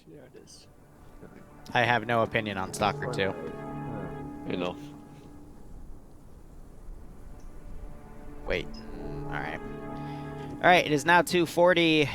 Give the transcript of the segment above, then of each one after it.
Yeah, it is. I have no opinion on Stalker 2. Enough. Wait. Alright. Alright, it is now 2:40.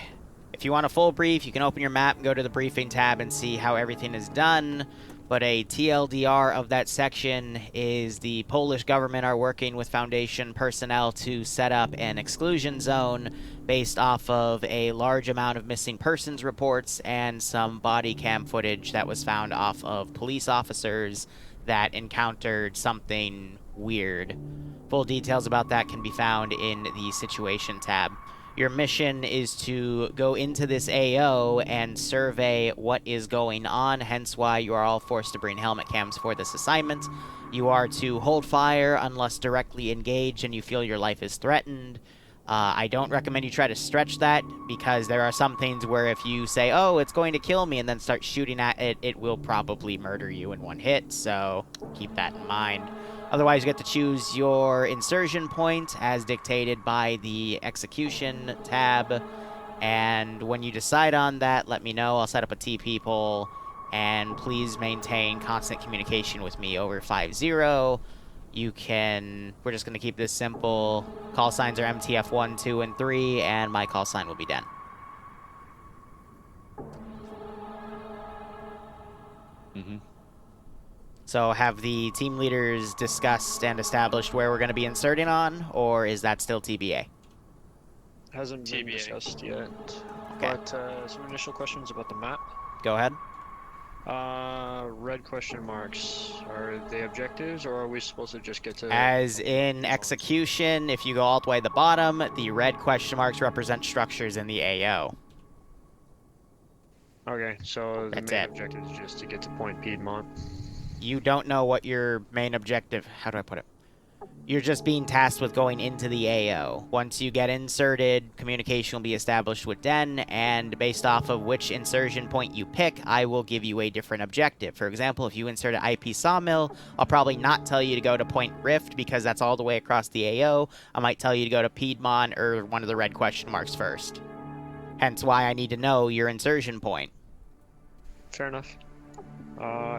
If you want a full brief, you can open your map and go to the briefing tab and see how everything is done. But a TLDR of that section is the Polish government are working with Foundation personnel to set up an exclusion zone based off of a large amount of missing persons reports and some body cam footage that was found off of police officers that encountered something weird. Full details about that can be found in the Situation tab. Your mission is to go into this AO and survey what is going on, hence why you are all forced to bring helmet cams for this assignment. You are to hold fire unless directly engaged and you feel your life is threatened. I don't recommend you try to stretch that, because there are some things where if you say, oh, it's going to kill me, and then start shooting at it, it will probably murder you in one hit, so keep that in mind. Otherwise, you get to choose your insertion point as dictated by the execution tab. And when you decide on that, let me know. I'll set up a TP poll. And please maintain constant communication with me over 50. You can... We're just going to keep this simple. Call signs are MTF 1, 2, and 3. And my call sign will be Den. So have the team leaders discussed and established where we're going to be inserting on, or is that still TBA? Hasn't been discussed yet. Okay. But some initial questions about the map. Go ahead. Red question marks. Are they objectives, or are we supposed to just get to... As in execution, if you go all the way to the bottom, the red question marks represent structures in the AO. Okay, so the That's main it. objective is just to get to Point Piedmont. You don't know what your main objective... How do I put it? You're just being tasked with going into the AO. Once you get inserted, communication will be established with Den, and based off of which insertion point you pick, I will give you a different objective. For example, if you insert an IP Sawmill, I'll probably not tell you to go to Point Rift, because that's all the way across the AO. I might tell you to go to Piedmont or one of the red question marks first. Hence why I need to know your insertion point. Fair enough.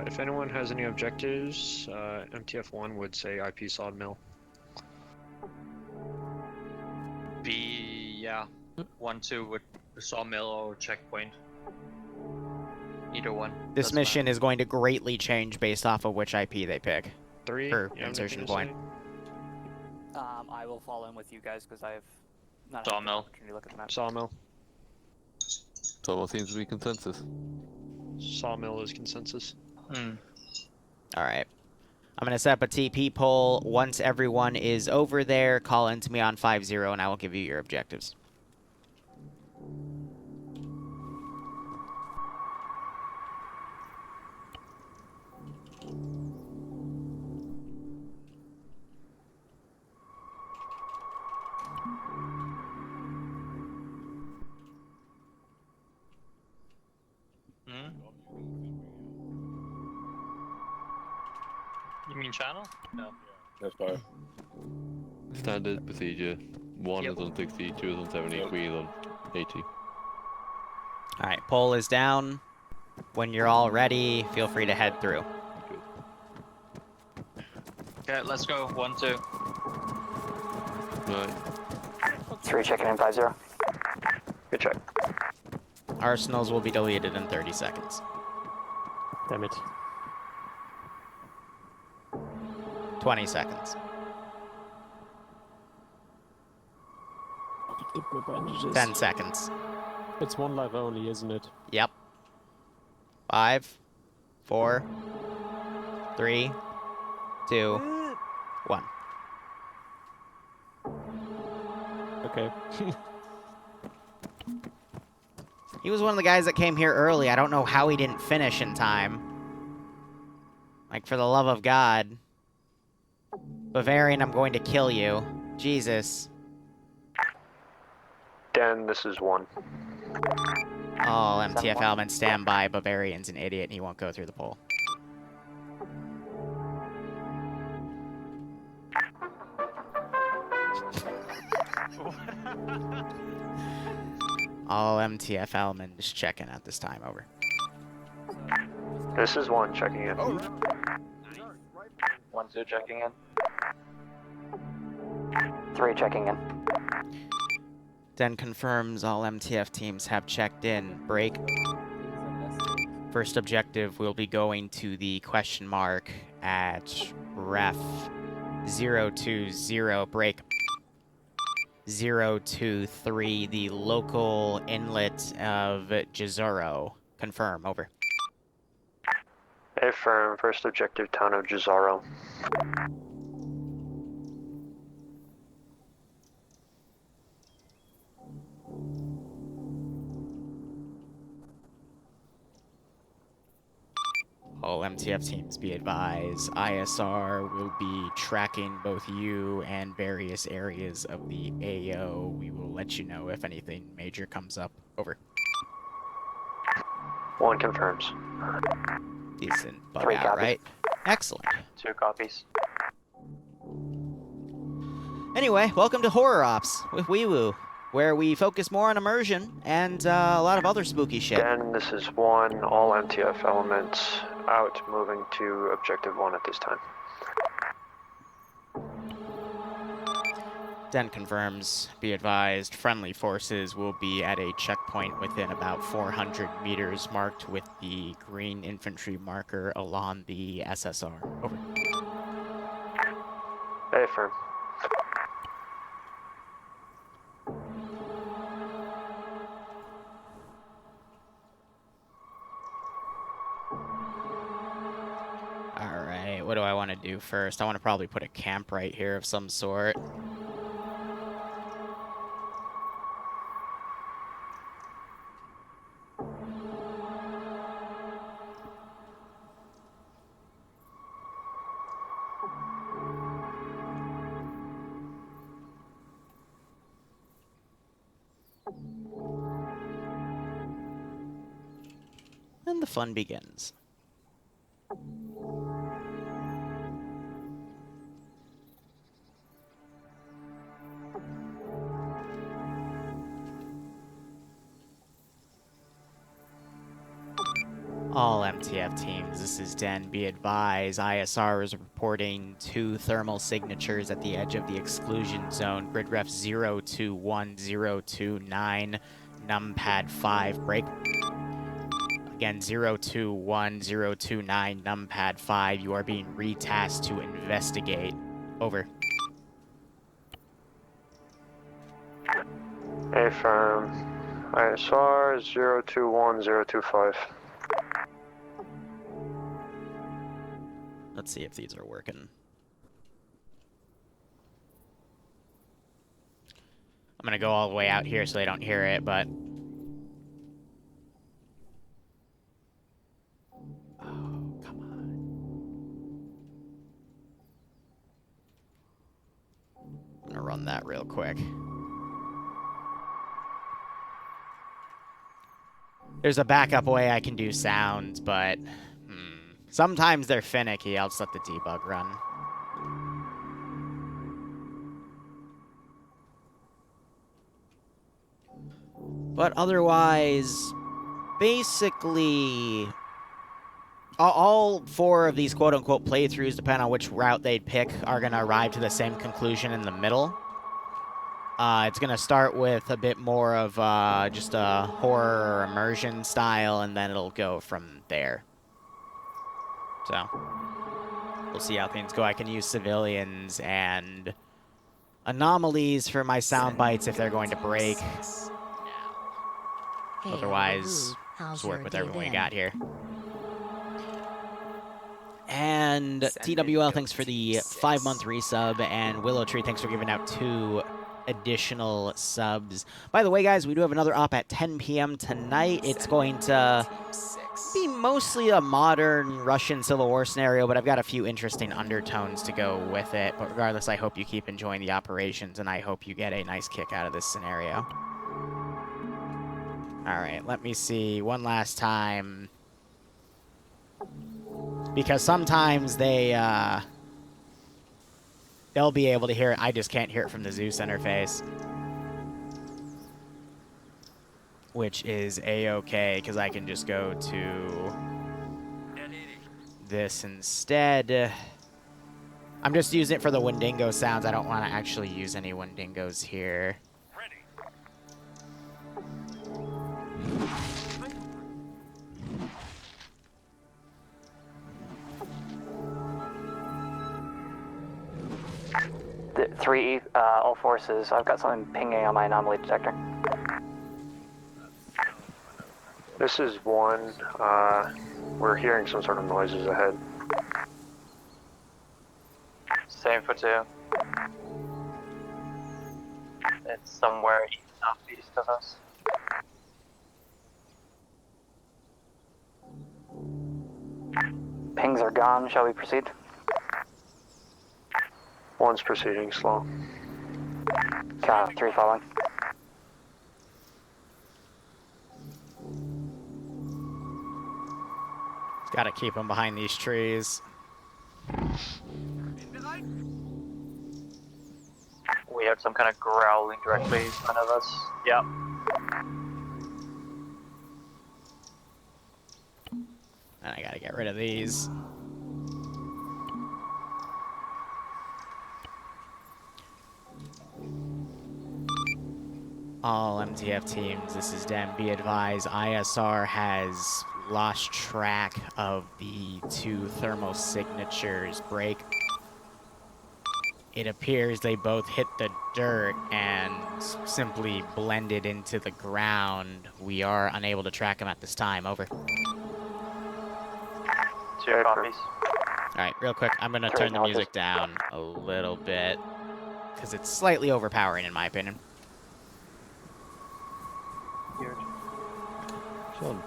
If anyone has any objectives, MTF1 would say IP Sawmill. Yeah. 1, 2 with Sawmill or Checkpoint. Either one. This mission is going to greatly change based off of which IP they pick. 3? For insertion point. I will fall in with you guys because I've not Sawmill. had the opportunity to look at the map. Sawmill. Sawmill seems to be consensus. Sawmill is consensus. Alright. I'm going to set up a TP poll. Once everyone is over there, call into me on 50 and I will give you your objectives. You mean channel? No. That's fine. Standard procedure. 1 is on 60, 2 is on 70, 3 is on 80. Alright, poll is down. When you're all ready, feel free to head through. Okay, let's go. 1, 2. Right. 3 checking in 50. Good check. Arsenals will be deleted in 30 seconds. Damn it. 20 seconds. Dip my bandages. 10 seconds. It's one life only, isn't it? Yep. 5, 4, 3, 2, 1. Okay. He was one of the guys that came here early. I don't know how he didn't finish in time. Like, for the love of God. Bavarian, I'm going to kill you. Jesus. Dan, this is 1. Oh, MTF element, stand by. Bavarian's an idiot and he won't go through the poll. All MTF element is checking at this time, over. This is 1 checking in. 1-2 checking in. 3 checking in. Den confirms all MTF teams have checked in. Break. First objective will be going to the question mark at ref 020. Break. 023, the local inlet of Jizoro. Confirm. Over. Affirm. First objective, town of Jizaro. All MTF teams be advised, ISR will be tracking both you and various areas of the AO. We will let you know if anything major comes up. Over. 1 confirms. Decent bug 3 out, copies. right? Excellent. 2 copies. Anyway, welcome to Horror Ops with Weewoo, where we focus more on immersion and a lot of other spooky shit. Den, this is 1. All MTF elements out, moving to objective 1 at this time. Den confirms, be advised, friendly forces will be at a checkpoint within about 400 meters marked with the green infantry marker along the SSR. Over. Affirm. Alright, what do I want to do first? I want to probably put a camp right here of some sort. And the fun begins. All MTF teams, this is Den. Be advised, ISR is reporting 2 thermal signatures at the edge of the exclusion zone. Grid ref 021029, numpad 5, break. Again, 021029, numpad 5, you are being retasked to investigate. Over. Affirm. ISR 021025. Let's see if these are working. I'm gonna go all the way out here so they don't hear it, but... Oh, come on. I'm gonna run that real quick. There's a backup way I can do sounds, but... sometimes they're finicky. I'll just let the debug run. But otherwise, basically, all 4 of these quote-unquote playthroughs, depending on which route they'd pick, are going to arrive to the same conclusion in the middle. It's going to start with a bit more of just a horror or immersion style, and then it'll go from there. So, we'll see how things go. I can use civilians and anomalies for my sound bites if they're going to break. Hey, Otherwise, how's just work your with day everyone we been? got here. And TWL, thanks for the 5-month resub, and Willow Tree, thanks for giving out 2 additional subs. By the way, guys, we do have another op at 10 p.m. tonight. It's going to be mostly a modern Russian Civil War scenario, but I've got a few interesting undertones to go with it. But regardless, I hope you keep enjoying the operations, and I hope you get a nice kick out of this scenario. Alright, let me see one last time. Because sometimes they'll be able to hear it. I just can't hear it from the Zeus interface. Which is A-okay, because I can just go to this instead. I'm just using it for the Wendigo sounds. I don't want to actually use any Wendigos here. Three, all forces. I've got something pinging on my anomaly detector. This is 1. We're hearing some sort of noises ahead. Same for 2. It's somewhere southeast of us. Pings are gone. Shall we proceed? 1's proceeding slow. 3 following. Gotta keep them behind these trees. We have some kind of growling directly in front of us. Yep. And I gotta get rid of these. All MTF teams, this is Dan. Be advised, ISR has lost track of the 2 thermal signatures break. It appears they both hit the dirt and simply blended into the ground. We are unable to track them at this time. Over. 2 copies. Alright, real quick, I'm gonna turn the music down a little bit, because it's slightly overpowering in my opinion. Sean.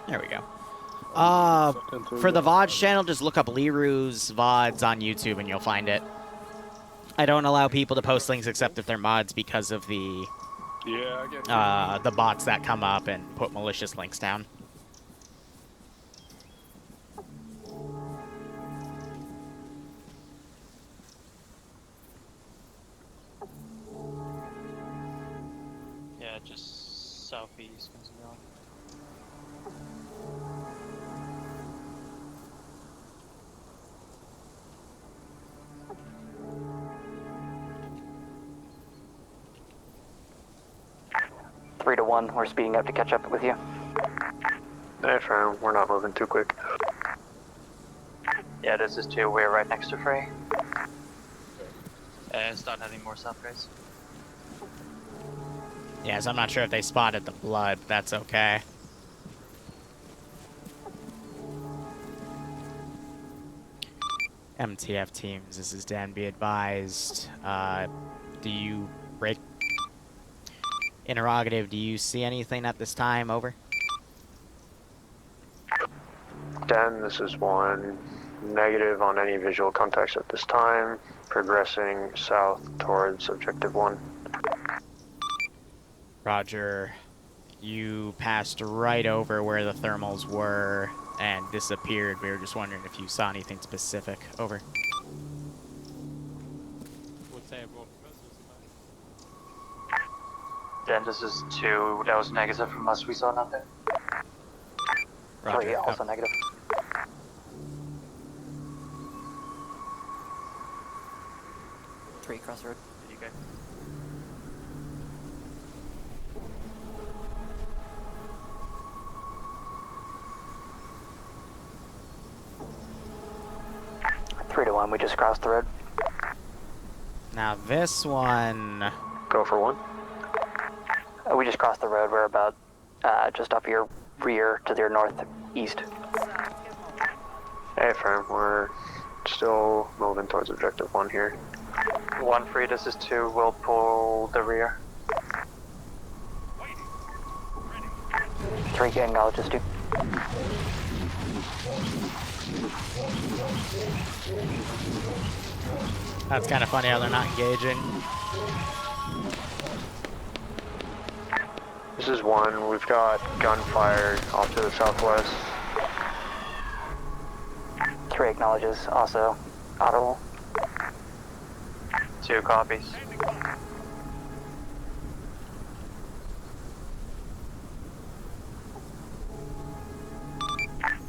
There we go. For the VODs channel, just look up Liru's VODs on YouTube and you'll find it. I don't allow people to post links except if they're mods because of the the bots that come up and put malicious links down. Yeah, just southeast. 3 to 1, we're speeding up to catch up with you. Hey, fam, we're not moving too quick. Yeah, this is 2, we're right next to Frey. Start heading more south, guys. Yes, I'm not sure if they spotted the blood, but that's okay. MTF teams, this is Dan. Be advised. Do you break? Interrogative, do you see anything at this time? Over. Dan, this is 1. Negative on any visual contacts at this time. Progressing south towards objective 1. Roger. You passed right over where the thermals were and disappeared. We were just wondering if you saw anything specific. Over. Dan, this is 2, that was negative from us, we saw nothing. Roger. 3, also negative. Crossroad. Did you go? Three to 1, we just crossed the road. Now this one... Go for 1. We just crossed the road, we're about just off your rear to your northeast. Hey, fam, we're still moving towards objective 1 here. 1 free, this is 2, we'll pull the rear. 3 gang acknowledges 2. That's kind of funny how they're not engaging. This is 1. We've got gunfire off to the southwest. 3 acknowledges, also audible. 2 copies.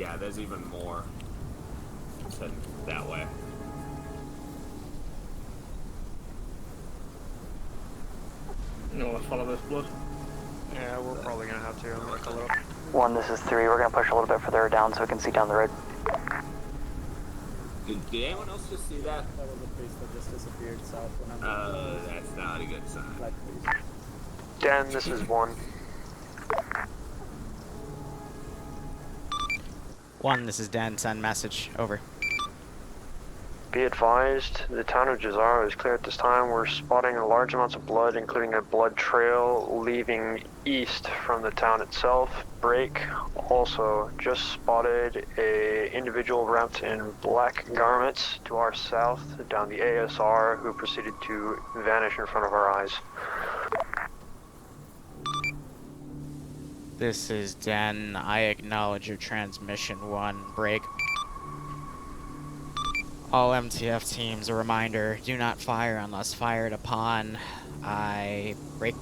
Yeah, there's even more to that way. You want to follow this blood? Yeah, we're probably gonna have to. Look a little. 1, this is 3. We're going to push a little bit further down so we can see down the road. Did anyone else just see that? That was a priest that just disappeared south when I'm That's not a good sign. Black priest. Den, this is 1. 1, this is Dan. Send message. Over. Be advised, the town of Jazaro is clear at this time. We're spotting large amounts of blood, including a blood trail leaving east from the town itself. Break. Also, just spotted a individual wrapped in black garments to our south down the ASR who proceeded to vanish in front of our eyes. This is Dan. I acknowledge your transmission. 1. Break. All MTF teams, a reminder, do not fire unless fired upon. I break.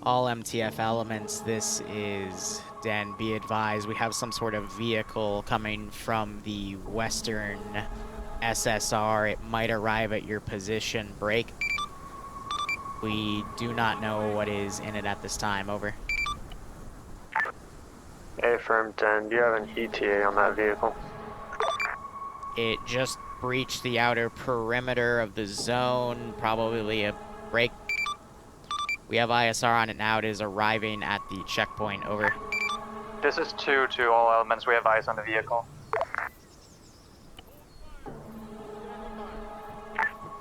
All MTF elements, this is Dan. Be advised, we have some sort of vehicle coming from the western SSR. It might arrive at your position. Break. We do not know what is in it at this time. Over. Affirm 10, do you have an ETA on that vehicle? It just breached the outer perimeter of the zone, probably a break. We have ISR on it now. It is arriving at the checkpoint. Over. This is 2 to all elements. We have eyes on the vehicle.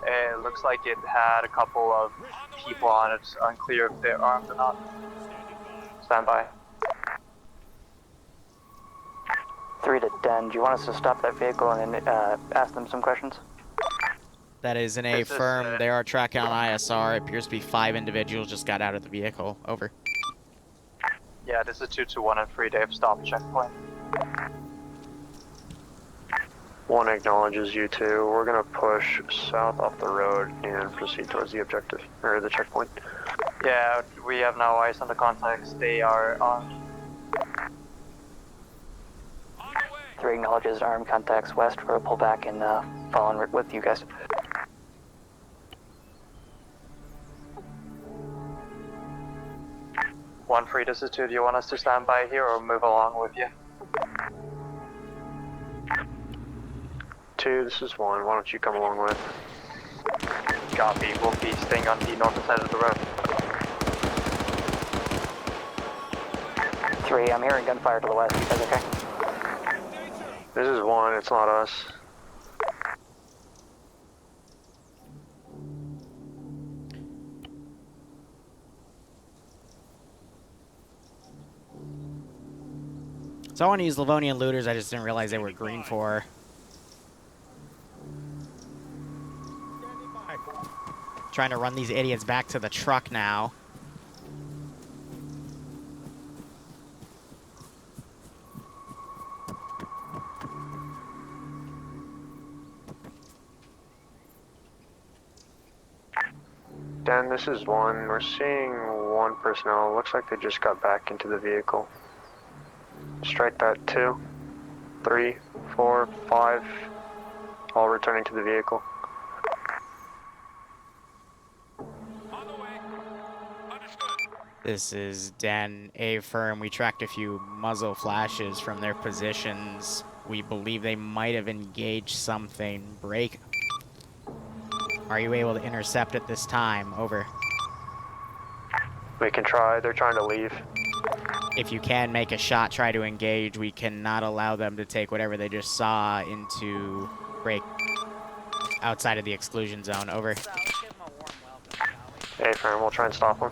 It looks like it had a couple of people on it. It's unclear if they're armed or not. Stand by. 3 to Den, do you want us to stop that vehicle and ask them some questions? That is an A firm. They are tracking on ISR. It appears to be 5 individuals just got out of the vehicle. Over. Yeah, this is 2 to 1 and 3. They've stopped checkpoint. 1 acknowledges you 2. We're gonna push south off the road and proceed towards the objective, or the checkpoint. Yeah, we have now eyes on the contacts. They are on. 3 acknowledges armed contacts west. We'll pull back and follow with you guys. One free, this is 2. Do you want us to stand by here or move along with you? 2, this is 1. Why don't you come along with? Copy. We'll be staying on the north side of the road. 3, I'm hearing gunfire to the west. You guys okay? This is 1, it's not us. So I want to use Livonian looters. I just didn't realize they were green for. Trying to run these idiots back to the truck now. Dan, this is 1. We're seeing 1 personnel. Looks like they just got back into the vehicle. Strike that 2, 3, 4, 5. All returning to the vehicle. This is Dan A firm. We tracked a few muzzle flashes from their positions. We believe they might have engaged something. Break. Are you able to intercept at this time? Over. We can try. They're trying to leave. If you can make a shot, try to engage. We cannot allow them to take whatever they just saw into break outside of the exclusion zone. Over. Hey, firm, we'll try and stop them.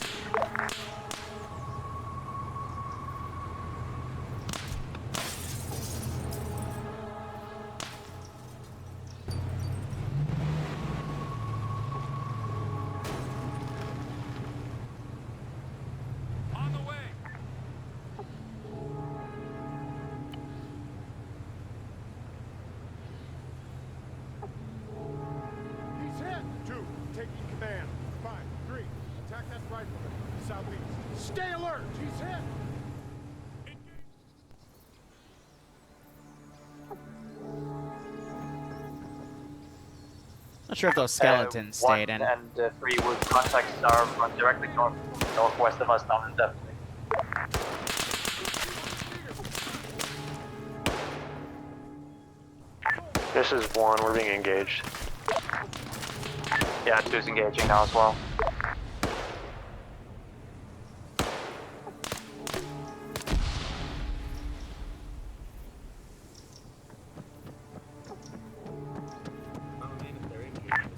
rifleman, southeast. Stay alert! He's hit! Not sure if those skeletons stayed in. 1 and 3 would contacts are run directly northwest of us now indefinitely. This is 1, we're being engaged. Yeah, 2's engaging now as well.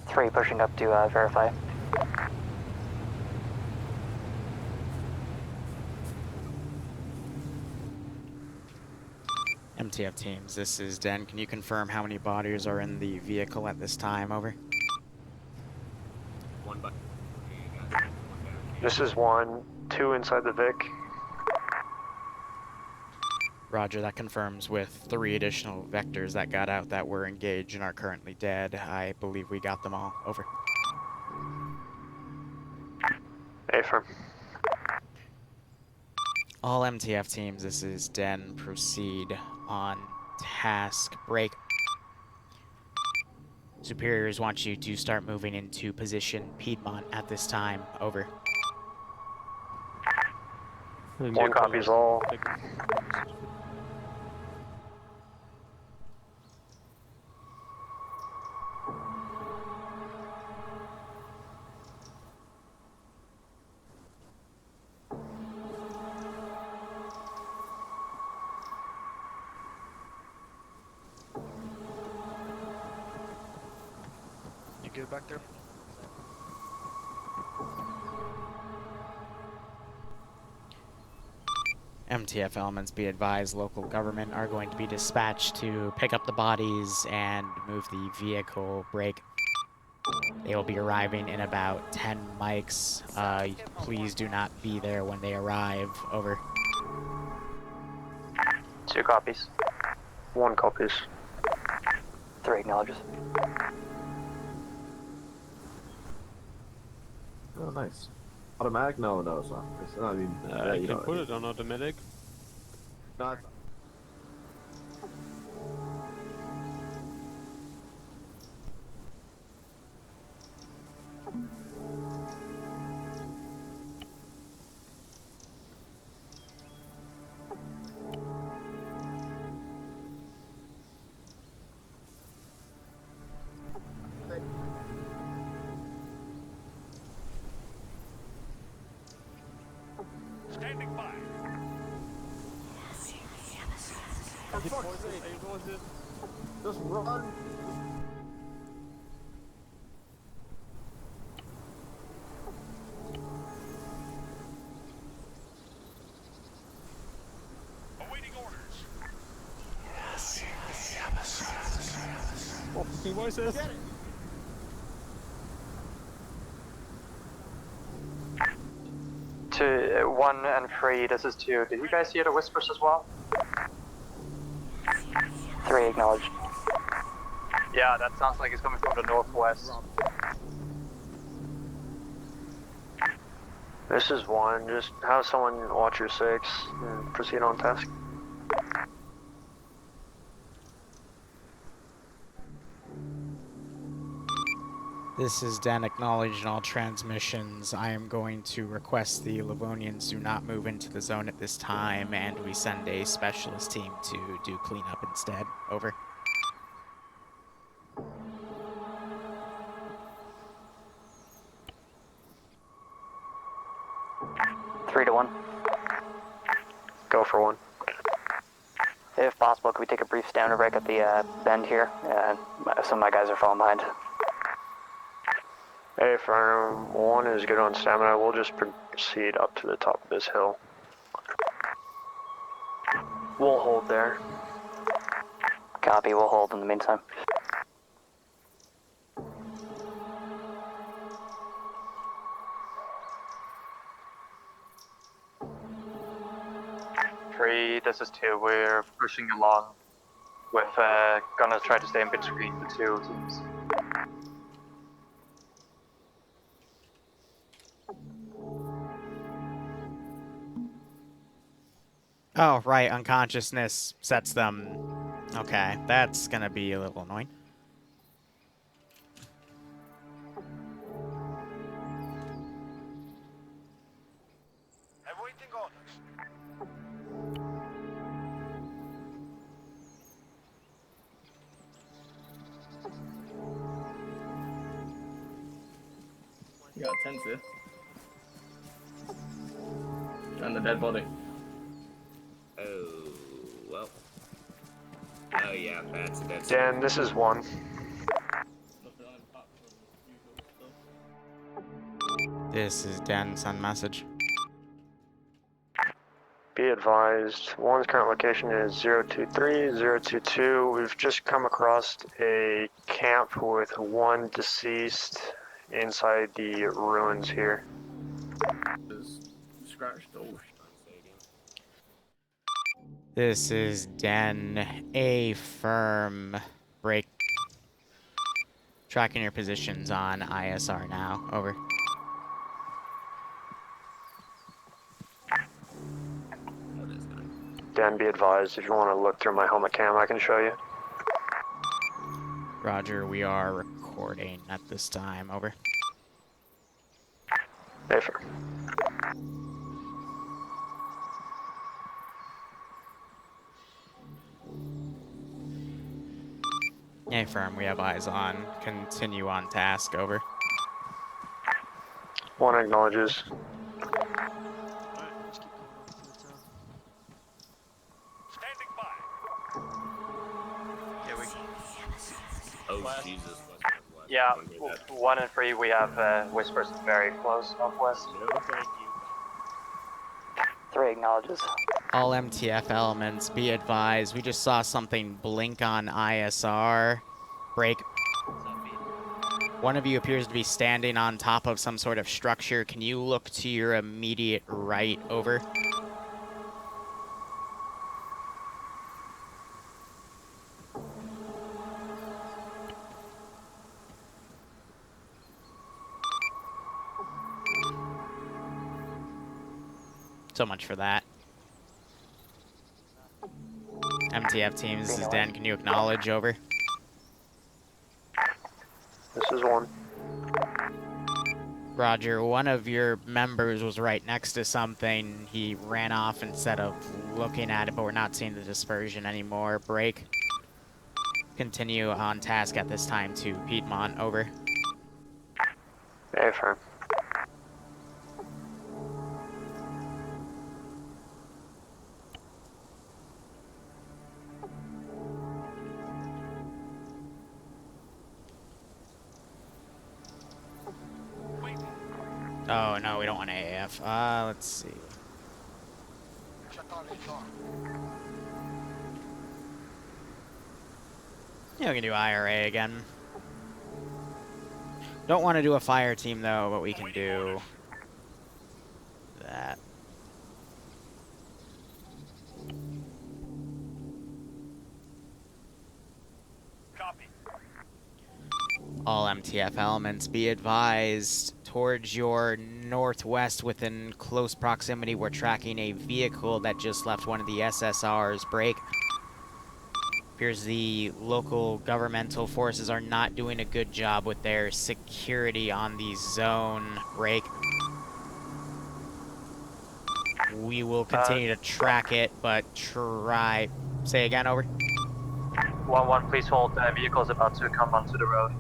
Three pushing up to verify. MTF teams, this is Den. Can you confirm how many bodies are in the vehicle at this time? Over. This is 1, 2 inside the Vic. Roger, that confirms with 3 additional vectors that got out that were engaged and are currently dead. I believe we got them all. Over. Affirm. All MTF teams, this is Den. Proceed on task. Break. Superiors want you to start moving into position Piedmont at this time. Over. 1 copies all. You good back there? MTF elements, be advised, local government are going to be dispatched to pick up the bodies and move the vehicle. Break. They will be arriving in about 10 mics. Please do not be there when they arrive. Over. 2 copies. 1 copies. 3 acknowledges. Oh, nice. Automatic? No, it's not. I mean, you can put it on automatic. Not. Standing by. Just run. Awaiting orders. What is this? To 1 and 3, this is 2. Did you guys hear the whispers as well? 3 acknowledged. Yeah, that sounds like it's coming from the northwest. This is 1, just have someone watch your 6 and proceed on task. This is Den, acknowledged in all transmissions. I am going to request the Livonians do not move into the zone at this time, and we send a specialist team to do cleanup instead. Over. Three to 1. Go for 1. If possible, could we take a brief stamina break at the bend here? Some of my guys are falling behind. Hey, Affirm, 1 is good on stamina. We'll just proceed up to the top of this hill. We'll hold there. Copy, we'll hold in the meantime. Three, this is 2. We're pushing along with gonna try to stay in between the 2 teams. Oh, right, unconsciousness sets them... Okay, that's gonna be a little annoying. Awaiting orders. You got a tent here. And the dead body. Oh, well. Oh, yeah, that's a dead Dan, this is 1. Nothing on him apart from usual stuff. This is Den's on message. Be advised, 1's current location is 023, 022. We've just come across a camp with 1 deceased inside the ruins here. There's scratched. Oh, This is Den. A firm break. Tracking your positions on ISR now. Over. Dan, be advised, if you want to look through my helmet cam, I can show you. Roger, we are recording at this time. Over. A firm. A firm, we have eyes on. Continue on task. Over. 1 acknowledges. Standing by. Yeah, we. Oh, Jesus. Yeah, 1 and 3, we have whispers very close northwest. No, thank you. 3 acknowledges. All MTF elements, be advised. We just saw something blink on ISR. Break. One of you appears to be standing on top of some sort of structure. Can you look to your immediate right? Over. So much for that. MTF teams, this is Dan. Can you acknowledge? Over. This is 1. Roger, one of your members was right next to something. He ran off instead of looking at it, but we're not seeing the dispersion anymore. Break. Continue on task at this time to Piedmont. Over. A firm. Oh, no, we don't want AAF. Let's see. Yeah, we can do IRA again. Don't want to do a fire team, though, but we can do that. Copy. All MTF elements, be advised. Towards your northwest, within close proximity, we're tracking a vehicle that just left one of the SSRs. Break. Appears the local governmental forces are not doing a good job with their security on the zone. Break. We will continue to track it, but try... Say again, over. 1-1, please hold. Vehicle's about to come onto the road.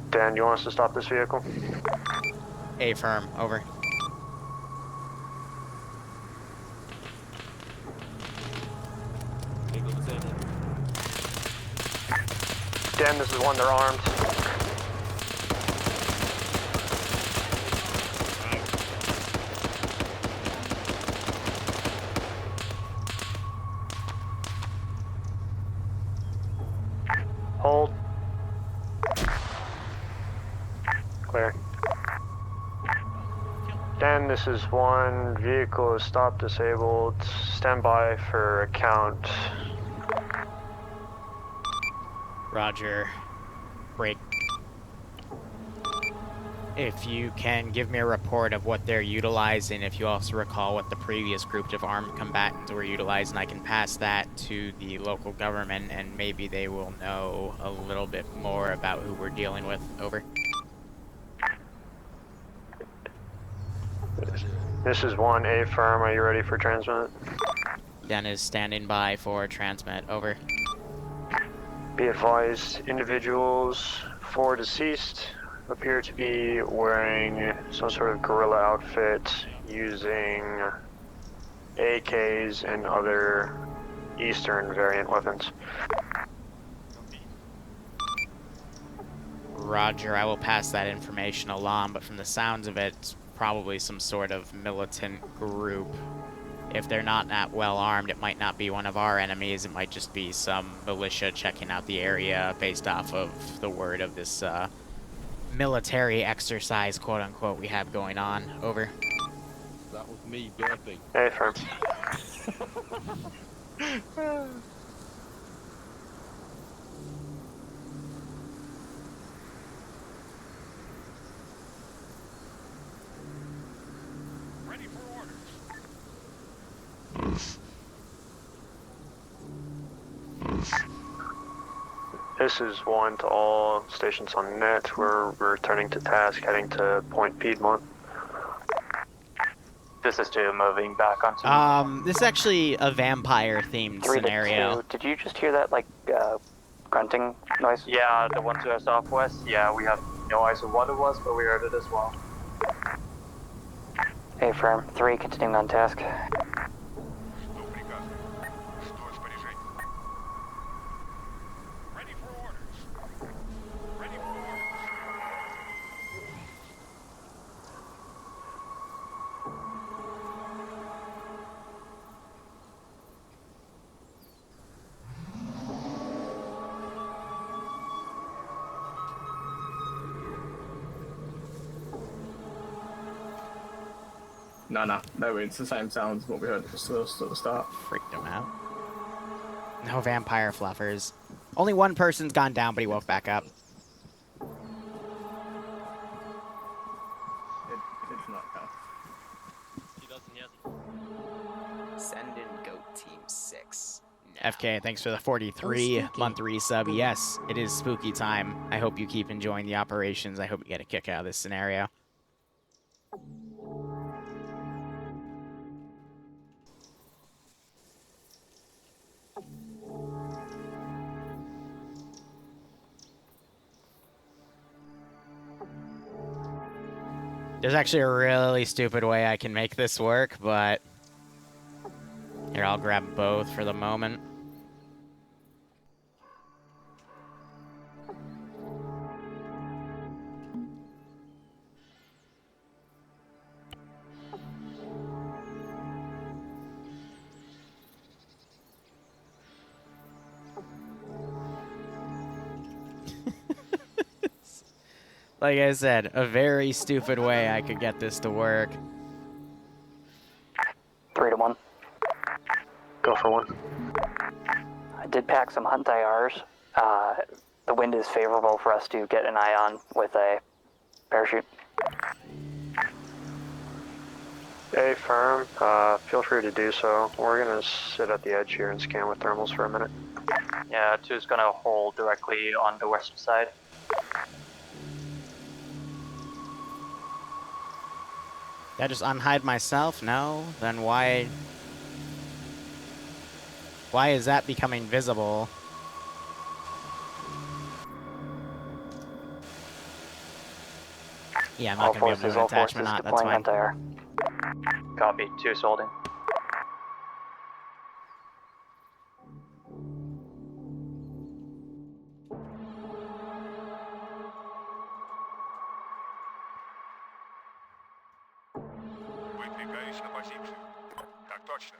Dan, do you want us to stop this vehicle? A firm, over. Dan, this is 1, they're armed. Hold. Clear. Dan, this is 1, vehicle is stopped, disabled. Stand by for account. Roger. Break. If you can give me a report of what they're utilizing, if you also recall what the previous group of armed combatants were utilizing, I can pass that to the local government and maybe they will know a little bit more about who we're dealing with. Over. This is 1A firm. Are you ready for transmit? Den is standing by for transmit. Over. Be advised, individuals 4 deceased appear to be wearing some sort of guerrilla outfit using AKs and other Eastern variant weapons. Roger, I will pass that information along, but from the sounds of it, it's probably some sort of militant group. If they're not that well armed, it might not be one of our enemies, it might just be some militia checking out the area based off of the word of this military exercise, quote unquote, we have going on. Over. That was me burping. A firm. Ready for orders. This is 1 to all stations on net. We're returning to task, heading to Point Piedmont. This is 2 moving back onto. This is actually a vampire-themed 3 scenario. to 2. Did you just hear that, like, grunting noise? Yeah, the one to our southwest. Yeah, we have no idea what it was, but we heard it as well. A firm. 3 continuing on task. Что приказ? Что распоряжение? Ready for orders. Ready for orders. No, it's the same sounds as what we heard at the start. Freaked him out. No vampire fluffers. Only one person's gone down, but he woke back up. It's not count. He doesn't yet. Send in Goat Team 6. FK, thanks for the 43-month resub. Yes, it is spooky time. I hope you keep enjoying the operations. I hope you get a kick out of this scenario. There's actually a really stupid way I can make this work, but here, I'll grab both for the moment. Like I said, a very stupid way I could get this to work. 3 to 1. Go for 1. I did pack some hunt IRs. The wind is favorable for us to get an eye on with a parachute. A firm, feel free to do so. We're gonna sit at the edge here and scan with thermals for a minute. Yeah, 2 is gonna hold directly on the western side. Did I just unhide myself? No? Then why is that becoming visible? Yeah, I'm not going to be able to attach or not. That's fine. Copy. 2 is holding. Выдвигаюсь на позицию. Так точно.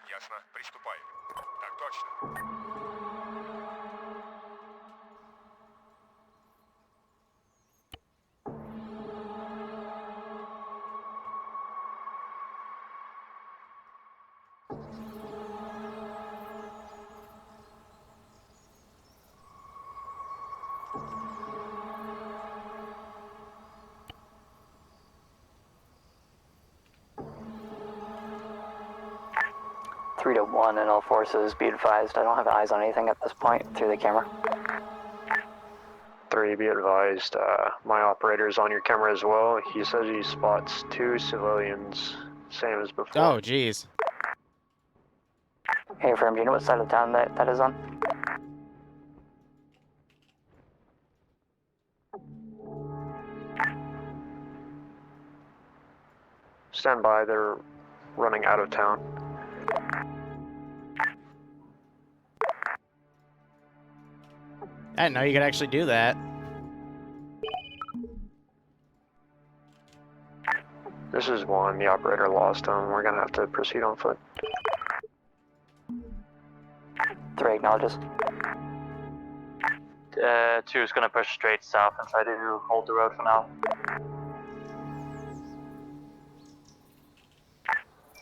Ясно. Приступаю. Так точно. 3 to 1 in all forces, be advised. I don't have eyes on anything at this point through the camera. 3, be advised. My operator's on your camera as well. He says he spots 2 civilians, same as before. Oh, jeez. Hey, Affirm, do you know what side of town that is on? Stand by, they're running out of town. I didn't know you could actually do that. This is 1, the operator lost him. We're gonna have to proceed on foot. 3 acknowledges. 2 is gonna push straight south and try to hold the road for now.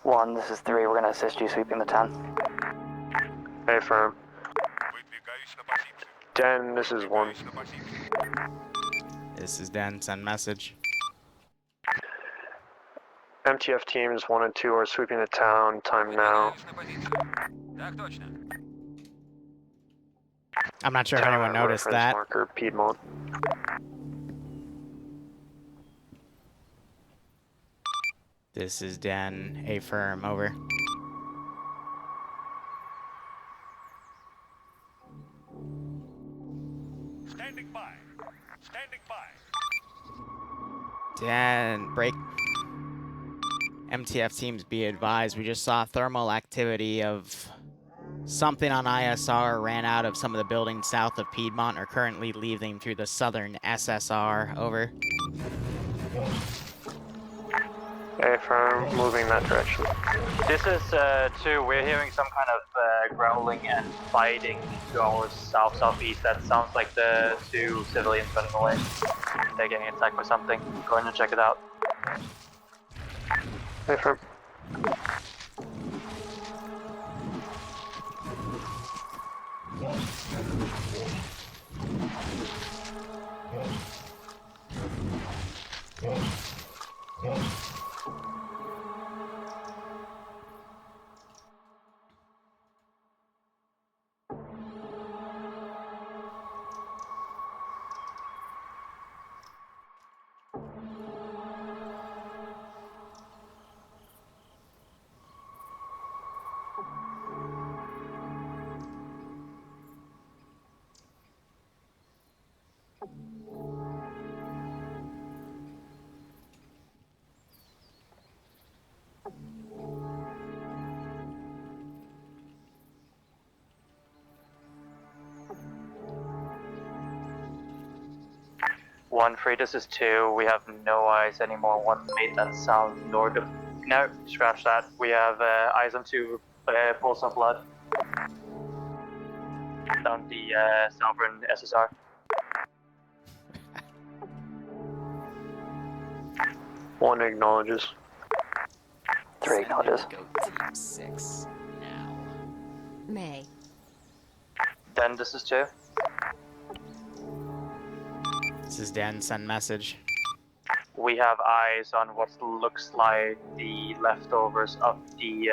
1, this is 3. We're gonna assist you sweeping the town. Hey, firm. Den, this is 1. This is Den. Send message. MTF teams 1 and 2 are sweeping the town. Time now. I'm not sure if anyone noticed Reference that. Marker Piedmont. This is Den. Affirm. Over. Standing by. Standing by. Den. Break. MTF teams, be advised. We just saw thermal activity of something on ISR. Ran out of some of the buildings south of Piedmont. Are currently leaving through the southern SSR. Over. Hey, firm, moving that direction. This is 2. We're hearing some kind of growling and fighting to our south-southeast. That sounds like the 2 civilians running away. They're getting attacked by something. Go ahead and check it out. Hey, firm. One free, this is 2. We have no eyes anymore. 1 made that sound north of. No, scratch that. We have eyes on 2 pools of blood. Down the southern SSR. One acknowledges. 3 acknowledges. Go team 6 now. May. Then this is 2. This is Den. Send message. We have eyes on what looks like the leftovers of the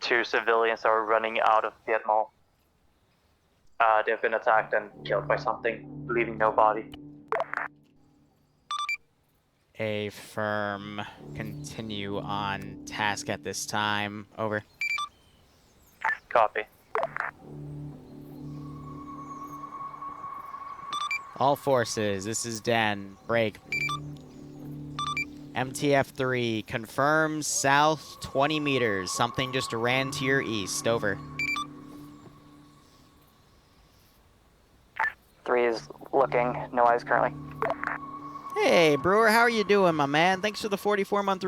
2 civilians that are running out of Piedmont. They've been attacked and killed by something, leaving no body. Affirm. Continue on task at this time. Over. Copy. All forces, this is Den. Break. MTF-3, confirms south 20 meters. Something just ran to your east. Over. 3 is looking, no eyes currently. Hey, Brewer, how are you doing, my man? Thanks for the 44-month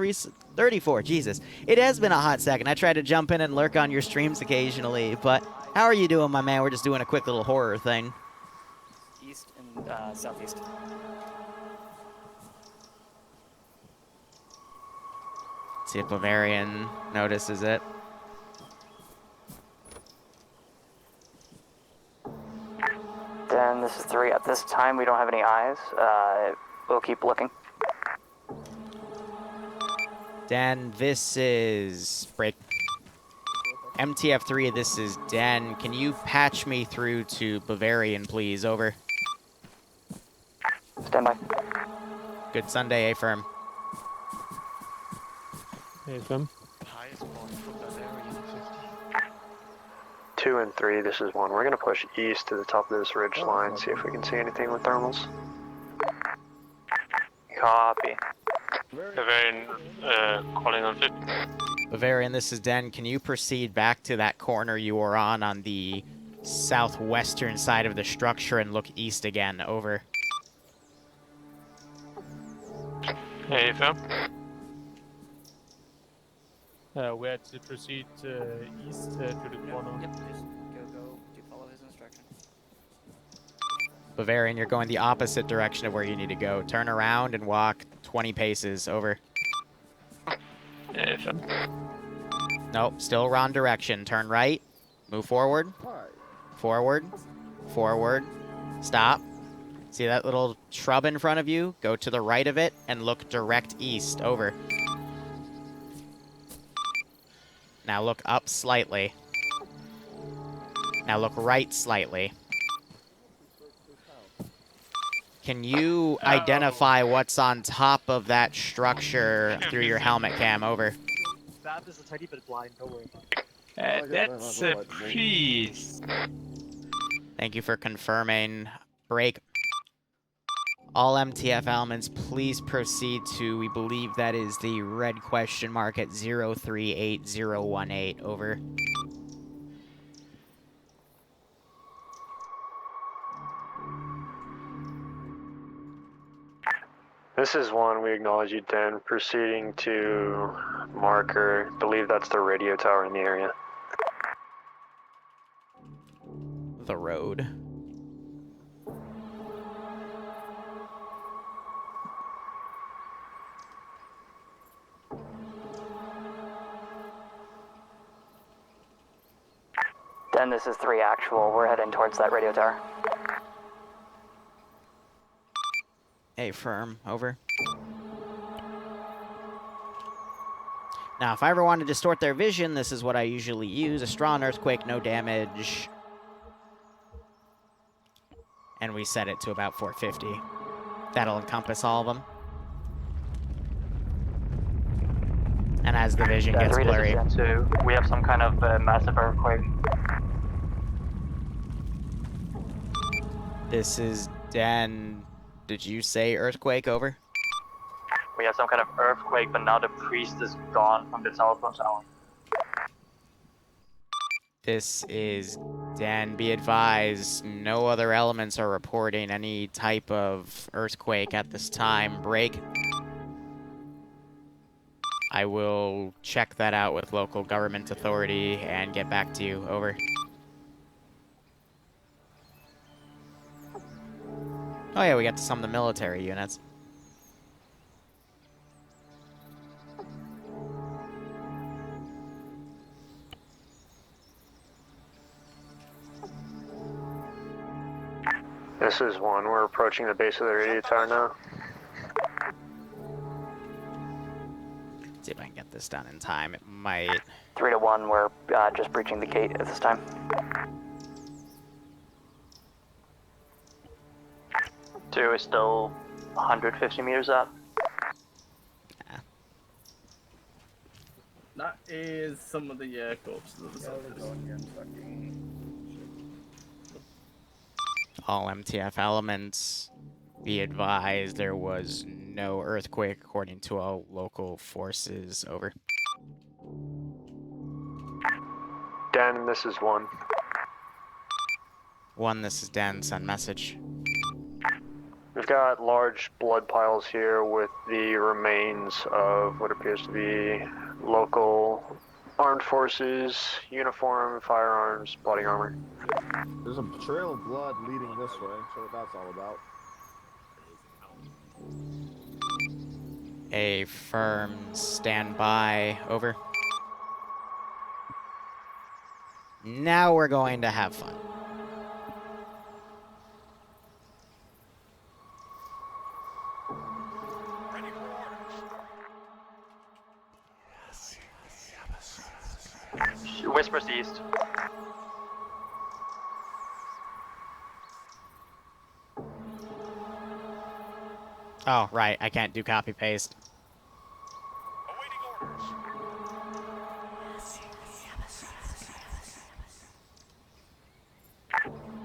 34, Jesus. It has been a hot second. I try to jump in and lurk on your streams occasionally, but how are you doing, my man? We're just doing a quick little horror thing. East and southeast. See if Bavarian notices it. Then this is 3. At this time, we don't have any eyes. We'll keep looking. Dan, this is... Break. MTF3, this is Den. Can you patch me through to Bavarian, please? Over. Stand by. Good Sunday, A-Firm. AFM. Highest point for Bavarian 50. 2 and 3, this is 1. We're going to push east to the top of this ridge line, see if we can see anything with thermals. Copy. Bavarian, calling on 50. Bavarian, this is Den. Can you proceed back to that corner you were on the southwestern side of the structure and look east again? Over. AFM. We had to proceed east to the corner. Yep, just go, do follow his instruction. Bavarian, you're going the opposite direction of where you need to go. Turn around and walk 20 paces. Over. AFM. Nope, still wrong direction. Turn right. Move forward. Forward. Forward. Stop. See that little shrub in front of you? Go to the right of it and look direct east. Over. Now look up slightly. Now look right slightly. Can you identify what's on top of that structure through your helmet cam? Over. That is a tiny bit blind, don't worry. That's a priest. Thank you for confirming. Break. All MTF elements, please proceed to, we believe that is the red question mark at 038018. Over. This is 1, we acknowledge you, Den. Proceeding to marker, believe that's the radio tower in the area. The road. Den, this is 3 actual. We're heading towards that radio tower. A-Firm. Over. Now, if I ever want to distort their vision, this is what I usually use. A strong earthquake, no damage. And we set it to about 450. That'll encompass all of them. And as the vision gets blurry. We have some kind of massive earthquake. This is Den. Did you say earthquake? Over? We have some kind of earthquake, but now the priest is gone from the telephone tower. This is Den. Be advised, no other elements are reporting any type of earthquake at this time. Break. I will check that out with local government authority and get back to you. Over. Oh yeah, we got to some of the military units. This is 1, we're approaching the base of the radio tower now. Let's see if I can get this done in time. It might... 3 to 1, we're just breaching the gate at this time. Two is still 150 meters up. That is some of the corpses of the soldiers. All MTF elements, be advised there was no earthquake according to all local forces. Over. Den, this is 1. 1, this is Den. Send message. We've got large blood piles here with the remains of what appears to be local armed forces, uniform, firearms, body armor. There's a trail of blood leading this way, so what that's all about. A firm standby. Over. Now we're going to have fun. Whispers east. Oh, right. I can't do copy paste.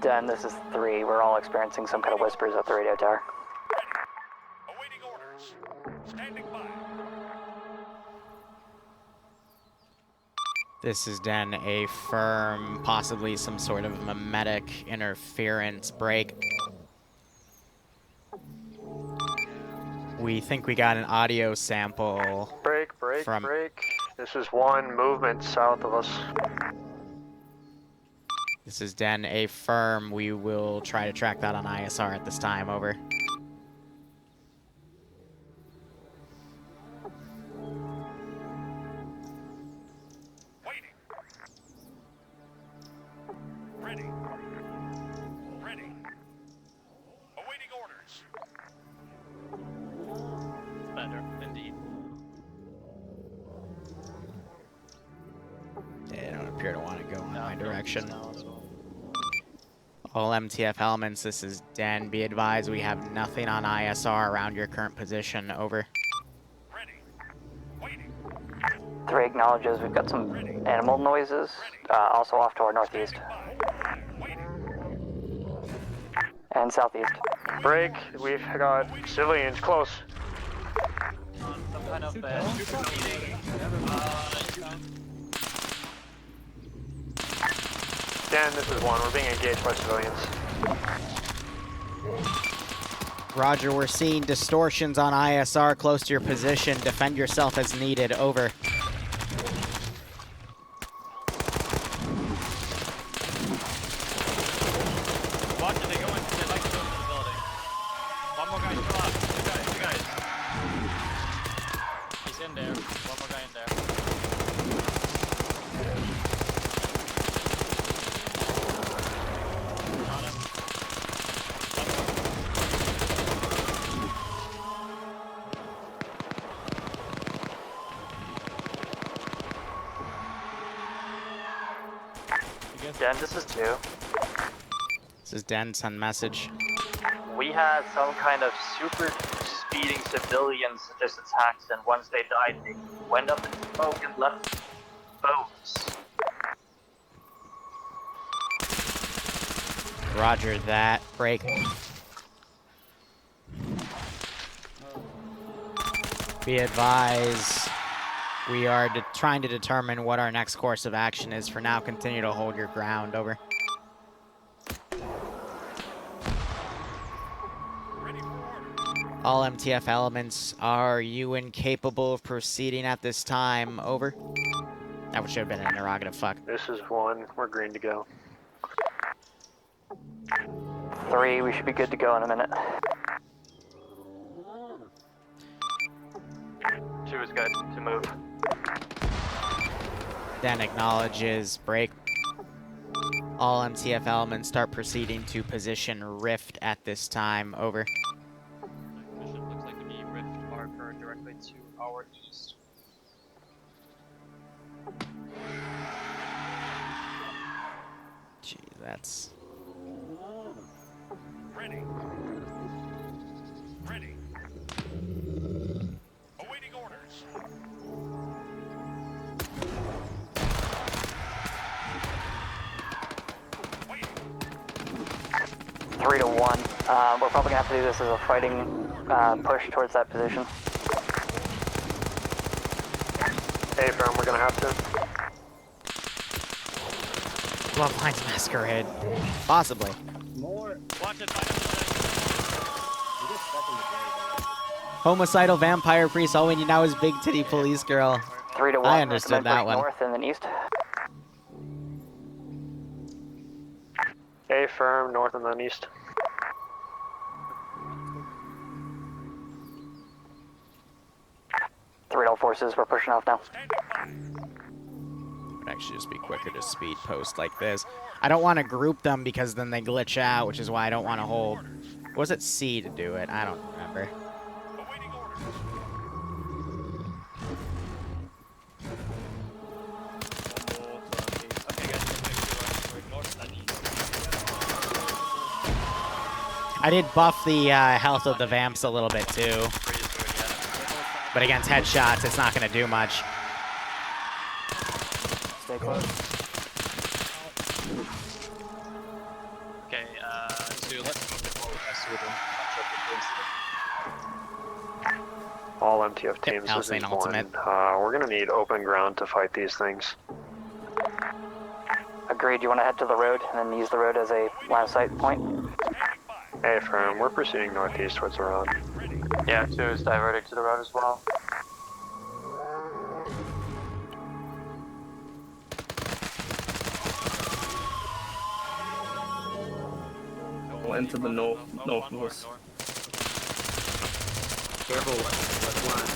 Den, this is 3. We're all experiencing some kind of whispers at the radio tower. Awaiting orders. Standing by. This is Den, a firm, possibly some sort of mimetic interference break. We think we got an audio sample. Break. This is 1 movement south of us. This is Den, a firm. We will try to track that on ISR at this time. Over. Waiting. Ready. Ready. Awaiting orders. Better, indeed. They don't appear to want to go in my direction. All MTF elements, this is Den. Be advised, we have nothing on ISR around your current position. Over. 3 acknowledges we've got some animal noises, also off to our northeast. And southeast. Break. We've got civilians close. Some kind of Dan, this is 1. We're being engaged by civilians. Roger, we're seeing distortions on ISR close to your position. Defend yourself as needed. Over. Watch it, they like to go into the building. One more guy still up. Two guys. He's in there. One more guy in there. Got him. Den, this is 2. This is Den. Send message. We had some kind of super speeding civilians just attacked, and once they died, they went up in smoke and left boats. Roger that. Break. Be advised, we are trying to determine what our next course of action is. For now, continue to hold your ground. Over. All MTF elements, are you incapable of proceeding at this time? Over. That should have been an interrogative. Fuck. This is 1. We're green to go. 3, we should be good to go in a minute. 2 is good to move. Den acknowledges. Break. All MTF elements start proceeding to position Rift at this time. Over. Mission looks like to be Rift marker directly to our east. Gee, that's... Ready. Ready. Awaiting orders. 3 to 1. We're probably gonna have to do this as a fighting push towards that position. Hey, firm, we're gonna have to. Bloodlines Masquerade. Possibly. More. Watch it, Homicidal vampire priest. All we need now is big titty police girl. 3 to 1. I understood that one. North and then east. A firm, north and then east. Three all forces, we're pushing off now. Would actually just be quicker to speed post like this. I don't want to group them because then they glitch out, which is why I don't want to hold. Was it C to do it? I don't remember. I did buff the health of the vamps a little bit too. But against headshots, it's not going to do much. Stay close. Okay, so let's move it forward so we don't match up with this. All MTF teams, this Alsane is ultimate. one. We're gonna need open ground to fight these things. Agreed. You want to head to the road and then use the road as a line of sight point? Hey, firm, we're proceeding northeast towards the road. Yeah, 2 is diverting to the road as well. Into the northwest. Careful, left line.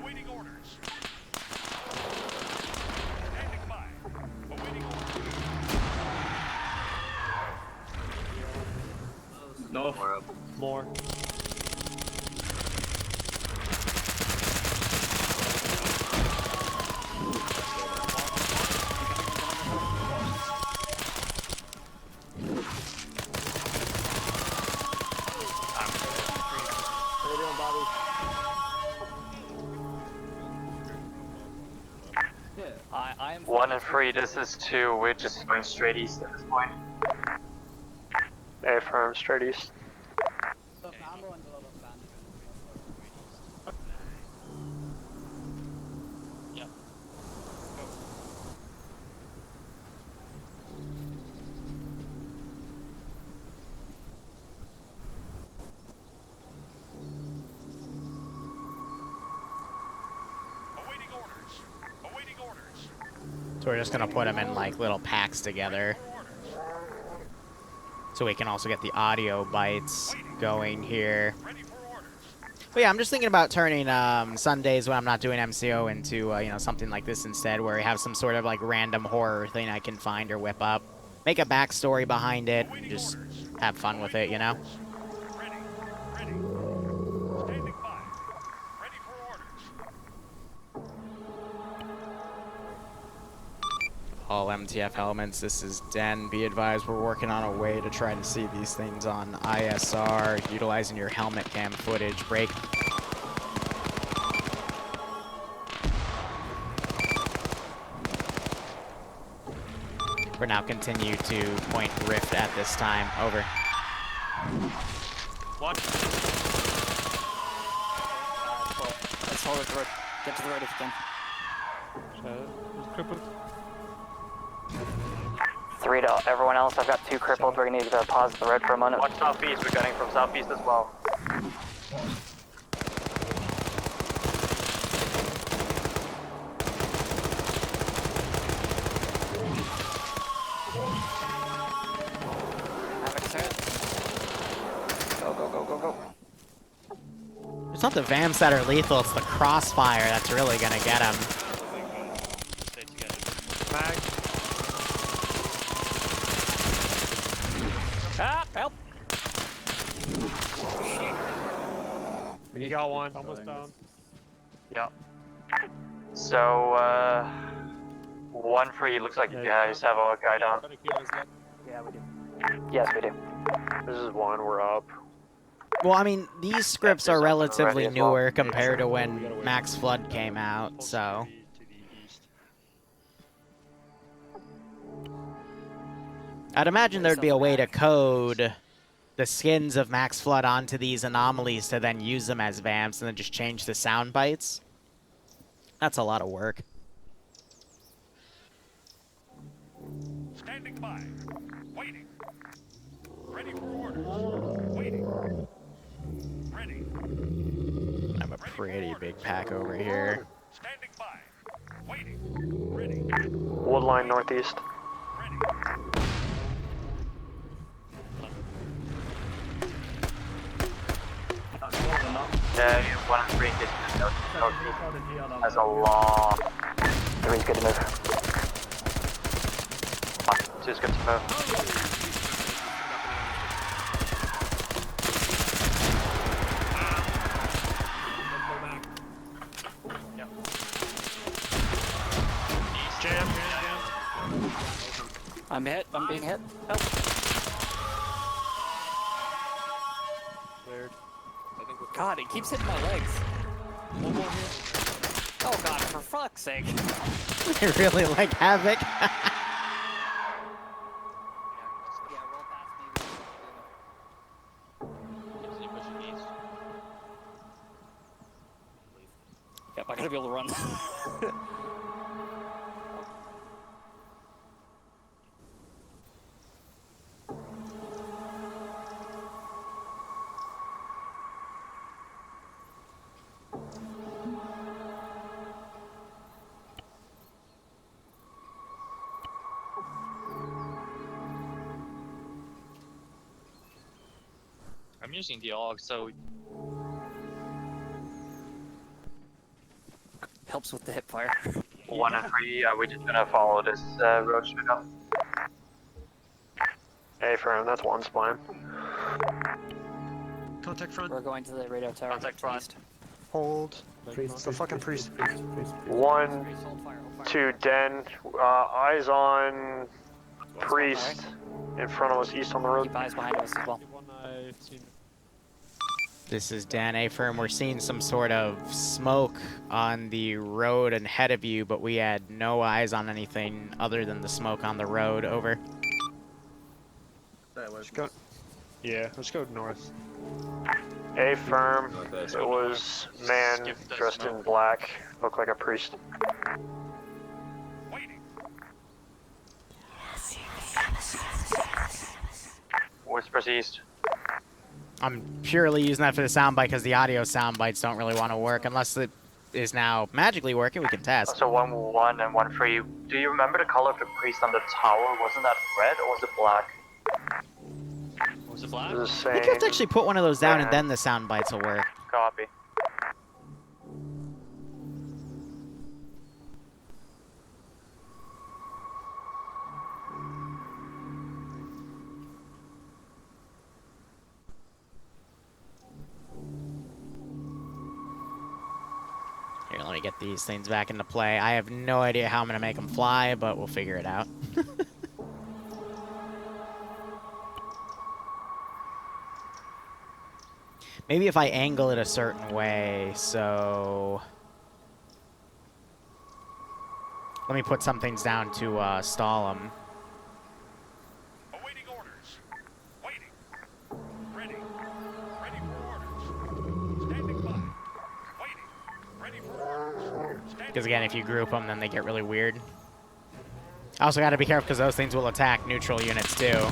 Awaiting orders. Standing by. Awaiting orders. No. More. I am 1 and 3, this is 2. We're just going straight east at this point. Hey, firm, straight east. Awaiting orders. Awaiting orders. So we're just going to put them in like little packs together. So we can also get the audio bites going here. But yeah, I'm just thinking about turning Sundays when I'm not doing MCO into you know, something like this instead, where we have some sort of like random horror thing I can find or whip up. Make a backstory behind it, and just have fun with it, you know? All MTF elements, this is Den. Be advised, we're working on a way to try to see these things on ISR, utilizing your helmet cam footage. Break. We're now continue to point Rift at this time. Over. What? Let's hold it to the road. Get to the road if you can. Crippled. 3 to everyone else. I've got 2 crippled. We're gonna need to pause the road for a moment. Watch southeast, we're getting from southeast as well. Go, go, go, go, go. It's not the vamps that are lethal, it's the crossfire that's really gonna get them. Ah, help! You got one. Almost down. Yep. So, 1 free, looks like you guys have a guy down. Yeah, we do. Yes, we do. This is 1, we're up. Well, I mean, these scripts are relatively as well. newer compared to when Max Flood came out, so... I'd imagine there'd be a way to code the skins of Max Flood onto these anomalies to then use them as vamps and then just change the sound bites. That's a lot of work. Standing by. Waiting. Ready for orders. Waiting. Ready. I have a pretty big pack over here. Standing by. Waiting. Ready. Woodline northeast. Yeah, 1 and 3 gets has a long. 3's good to move. 2 is good to move. I'm hit. I'm being hit. Help. Weird. God, it keeps hitting my legs. One more here. Oh God, for fuck's sake. They really like Havoc. Yep, I gotta be able to run. I'm using the AUG, so Helps with the hip fire. 1 and 3, we're just gonna follow this road straight up. Hey, firm, that's one spline. contact front. We're going to the radio tower. Contact front. East. Hold. Priest, The fucking priest. priest. 1, Hold fire, hold fire. 2, Den. Eyes on priest in front of us, east on the road. Keep eyes behind us as well. One I've seen. This is Dan A. Firm. We're seeing some sort of smoke on the road ahead of you, but we had no eyes on anything other than the smoke on the road. Over. Let's go. Yeah, let's go north. A firm. It was man dressed in black. Looked like a priest. Whispers east. I'm purely using that for the soundbite because the audio soundbites don't really want to work unless it is now magically working. We can test. So 1, 1 and 1, 3. Do you remember the color of the priest on the tower? Wasn't that red or was it black? Was it black? The I think you have to same. actually put one of those down and then the soundbites will work. Copy. Here, let me get these things back into play. I have no idea how I'm going to make them fly, but we'll figure it out. Maybe if I angle it a certain way, so... Let me put some things down to stall them. Awaiting orders. Waiting. Ready. Ready for orders. Standing by. Waiting. Ready for orders. Because again, if you group them, then they get really weird. I also got to be careful because those things will attack neutral units too.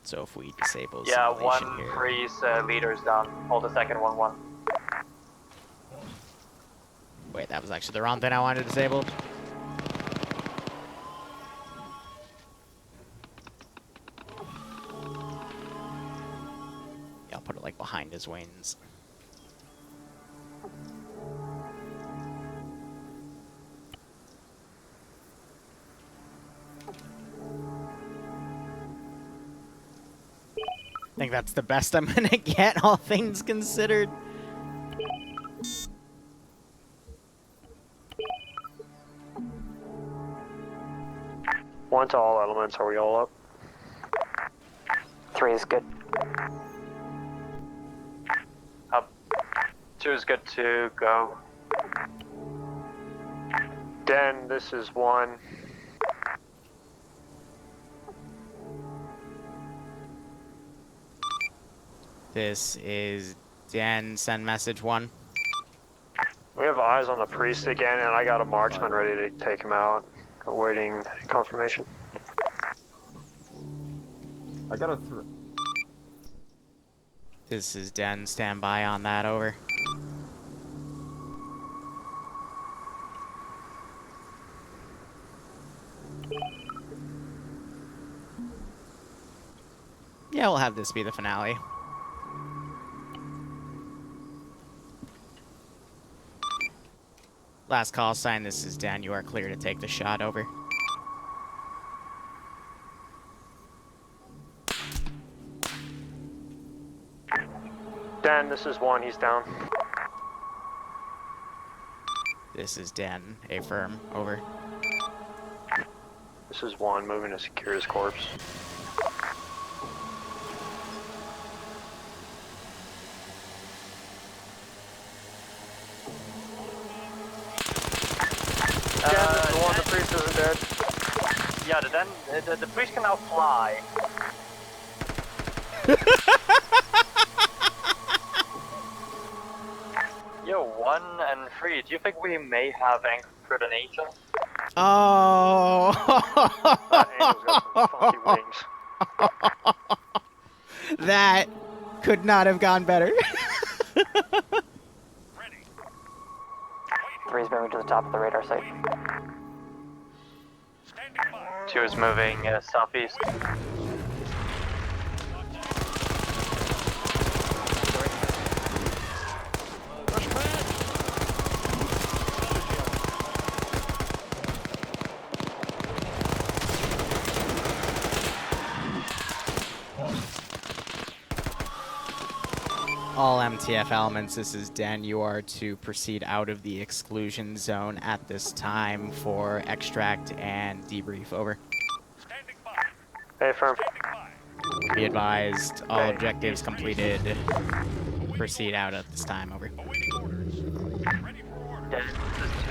So if we disable Yeah, simulation 1 here. 3's leaders down. Hold the second 1, 1. Wait, that was actually the wrong thing I wanted disabled. Yeah, I'll put it like behind his wings. I think that's the best I'm gonna get, all things considered. One to all elements. Are we all up? 3 is good. Up. 2 is good to go. Den, this is 1. This is Dan, send message 1. We have eyes on the priest again, and I got a marksman ready to take him out. Awaiting confirmation. I got a This is Den, stand by on that, over. Yeah, we'll have this be the finale. Last call sign, this is Dan. You are clear to take the shot, over. Dan, this is 1, he's down. This is Dan. Affirm. Over. This is 1, moving to secure his corpse. Dan, this is 1, the priest isn't dead. Yeah, the priest can now fly. Yo, 1 and 3, do you think we may have anchored an angel? Oh! That angel's got some funky wings. That could not have gone better. 3 is moving to the top of the radar site. 2 is moving southeast. All MTF elements, this is Dan. You are to proceed out of the exclusion zone at this time for extract and debrief. Over. Hey, firm. Be advised, all objectives completed. Proceed out at this time. Over. Dan,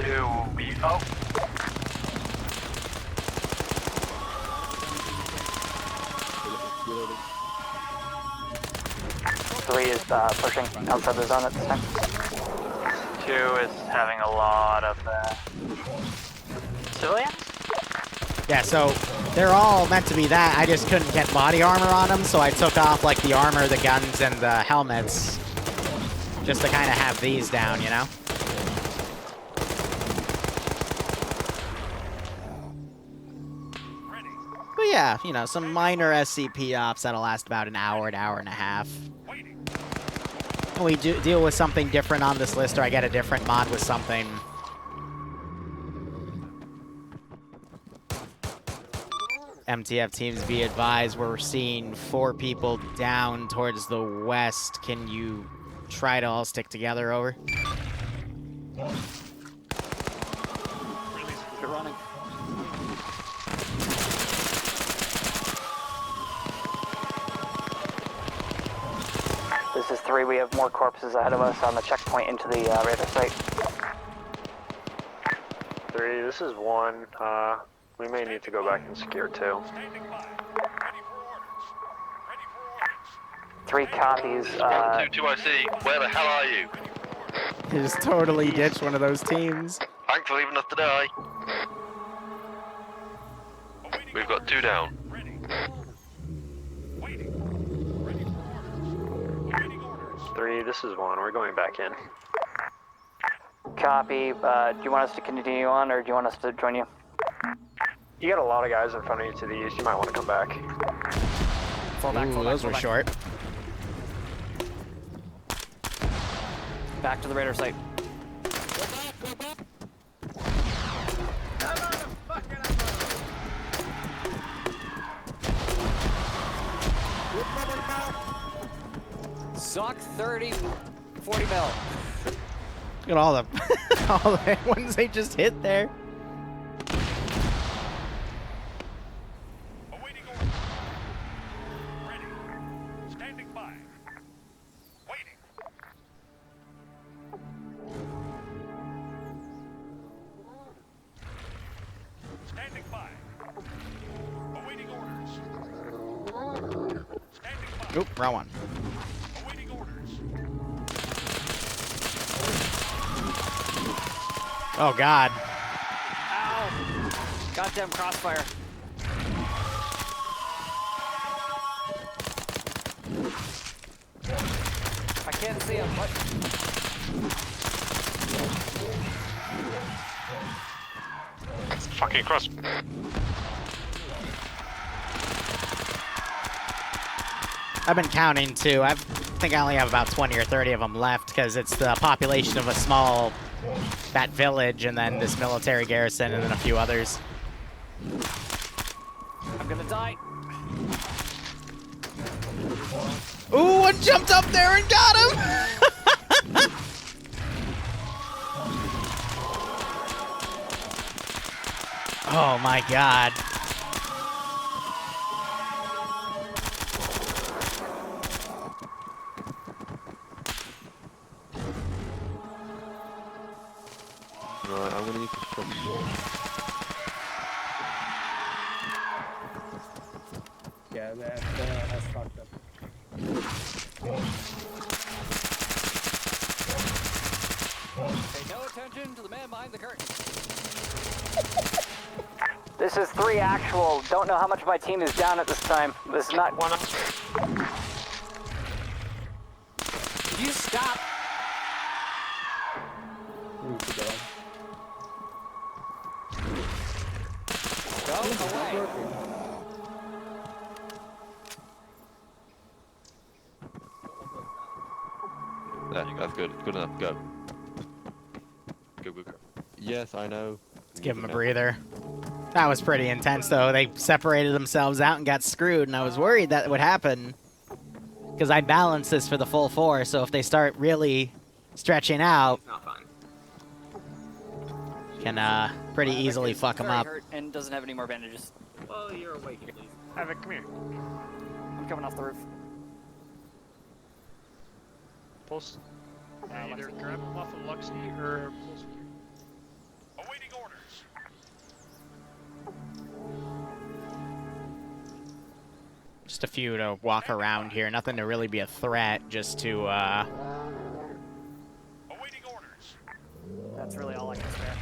2 will be... Oh! 3 is pushing outside the zone at this time. 2 is having a lot of civilians? Yeah, so they're all meant to be that. I just couldn't get body armor on them, so I took off like the armor, the guns, and the helmets, just to kind of have these down, you know? But yeah, you know, some minor SCP ops that'll last about an hour and a half. We do deal with something different on this list, or I get a different mod with something. MTF teams, be advised, we're seeing 4 people down towards the west. Can you try to all stick together? Over. They're running. This is 3. We have more corpses ahead of us on the checkpoint into the radar site. 3, this is 1. We may need to go back and secure 2. 3 copies. 2 I see. Where the hell are you? He just totally ditched one of those teams. Thanks for leaving us to die. We've got 2 down. 3, this is 1. We're going back in. Copy. Do you want us to continue on, or do you want us to join you? You got a lot of guys in front of you to the east. You might want to come back. Fall back, Ooh, fall back, those fall were back. short. Back to the radar site. Sock 30, 40 mil. Look at all the all the ones they just hit there. Awaiting order. Ready. Standing by. Waiting. Standing by. Awaiting orders. Standing by. Oop, wrong one. Awaiting orders. Oh God. Ow! Goddamn crossfire. I can't see him. What? Fucking cross. I've been counting too. I think I only have about 20 or 30 of them left because it's the population of a small, that village, and then this military garrison, and then a few others. I'm gonna die. Ooh, one jumped up there and got him! Oh my god. Right, I'm gonna need to shut the door. Yeah, that's fucked up. Pay no attention to the man behind the curtain. This is 3 actual. Don't know how much my team is down at this time. This is not one. Did you stop? Go away. There, that's good. Good enough. Go. Go, go, go. Yes, I know. Let's give him a breather. That was pretty intense, though. They separated themselves out and got screwed, and I was worried that would happen. Because I balanced this for the full 4, so if they start really stretching out, Not fine. can pretty easily fuck them up. Hurt and doesn't have any more bandages. Well, you're awake at least. Havoc, come here. I'm coming off the roof. Pulse. Either grab him off of Luxy or pulse. Awaiting orders. Just a few to walk around here. Nothing to really be a threat, just to, Awaiting orders. That's really all I can spare.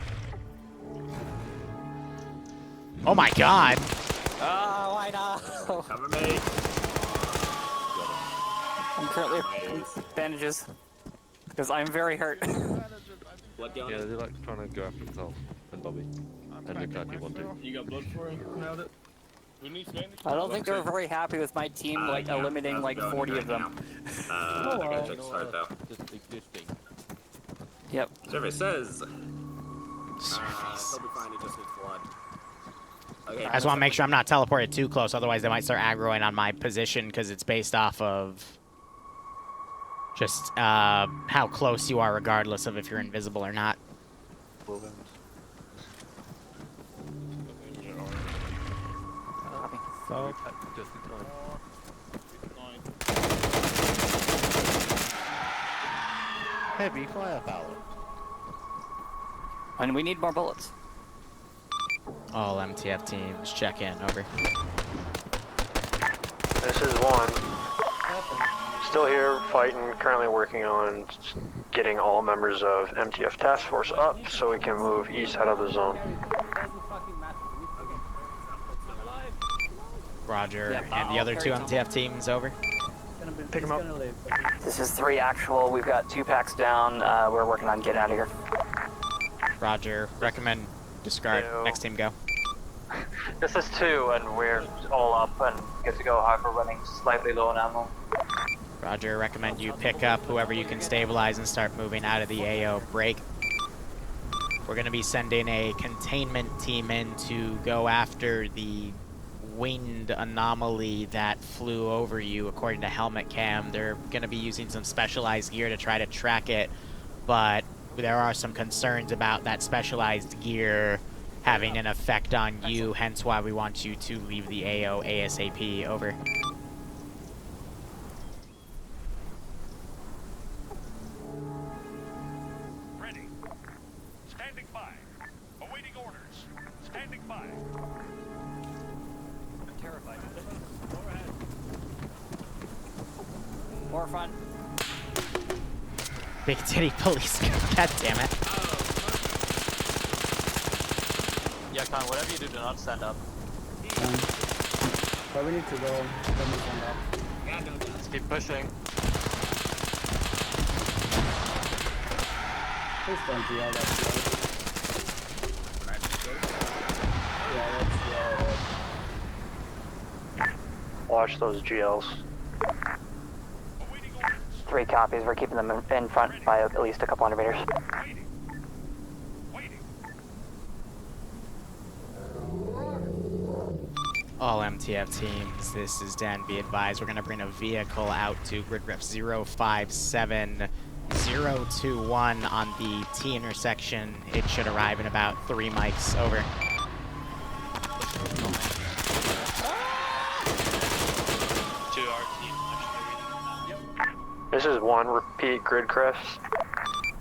Oh my god! Oh, why not? Cover me. I'm currently in bandages. Because I'm very hurt. Blood down. Yeah, they're like trying to go after themselves and Bobby. And look like you want to. You got blood for him? Nailed it. Who needs bandage? I don't think they're very happy with my team, like, Yeah, eliminating, like, how's it 40 going of them. right now? I gotta check the start though. Just existing. Yep. Survey says. He'll Surface. be fine, he just needs blood. Okay. I just want to make sure I'm not teleported too close, otherwise they might start aggroing on my position, because it's based off of just how close you are, regardless of if you're invisible or not. So, just in time. Heavy firepower. And we need more bullets. All MTF teams, check in, over. This is 1. Still here, fighting, currently working on getting all members of MTF Task Force up so we can move east out of the zone. Roger, Yep, and the I'll other 2 carry MTF teams, over. Pick him up. This is 3 actual. We've got 2 packs down. We're working on getting out of here. Roger, recommend discard. Ew. Next team, go. This is 2, and we're all up and good to go. However, running slightly low on ammo. Roger, recommend you pick up whoever you can stabilize and start moving out of the AO break. We're going to be sending a containment team in to go after the winged anomaly that flew over you, according to Helmet Cam. They're going to be using some specialized gear to try to track it, but there are some concerns about that specialized gear having an effect on you, hence why we want you to leave the AO ASAP, over. Ready. Standing by. Awaiting orders. Standing by. I'm terrified. More fun. Big titty police. God damn it. Yeah, Con, whatever you do not stand up. But we need to go. Let me stand up. Yeah, no, Let's keep pushing. Please don't GL that slow. Yeah, that's Watch those GLs. 3 copies. We're keeping them in front by at least a couple hundred meters. All MTF teams, this is Den. Be advised, we're going to bring a vehicle out to grid ref 057021 on the T intersection. It should arrive in about 3 mics. Over. This is 1. Repeat grid crest.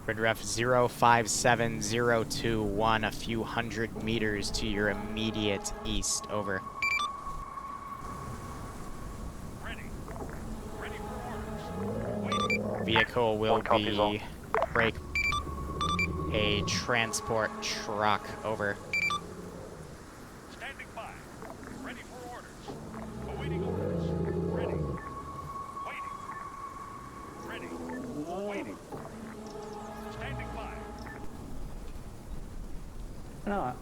Grid ref 057021, a few hundred meters to your immediate east. Over. Vehicle will be break a transport truck. Over. Standing by. Ready for orders. Awaiting orders. Ready. Waiting. Ready. Waiting. Standing by. No.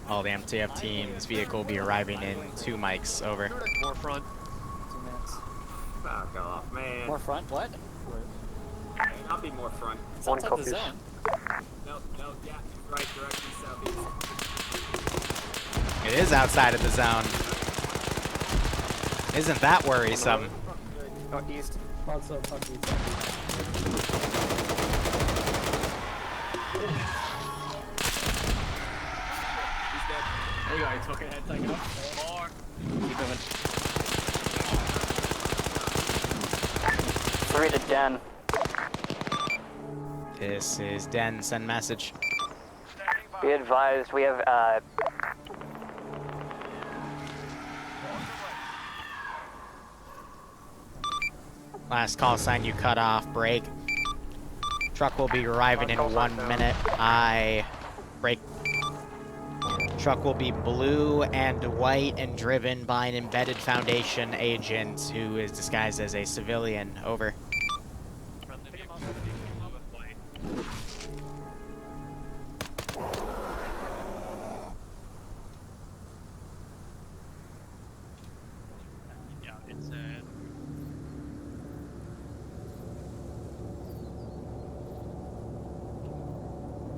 All the MTF teams, vehicle will be arriving in 2 mics. Over. More front. 2 minutes. Fuck off, man. More front? What? I'll be more front. It's outside the zone. No, yeah, right direction, southeast. It is outside of the zone. Isn't that worrisome? Go east. Lots of fucking There you go, he's fucking head taken up. More. Keep moving. 3 to Den. This is Den. Send message. Be advised, we have Last call sign, you cut off. Break. Truck will be arriving in 1 minute. Break. Truck will be blue and white and driven by an embedded Foundation agent who is disguised as a civilian. Over. Yeah, it's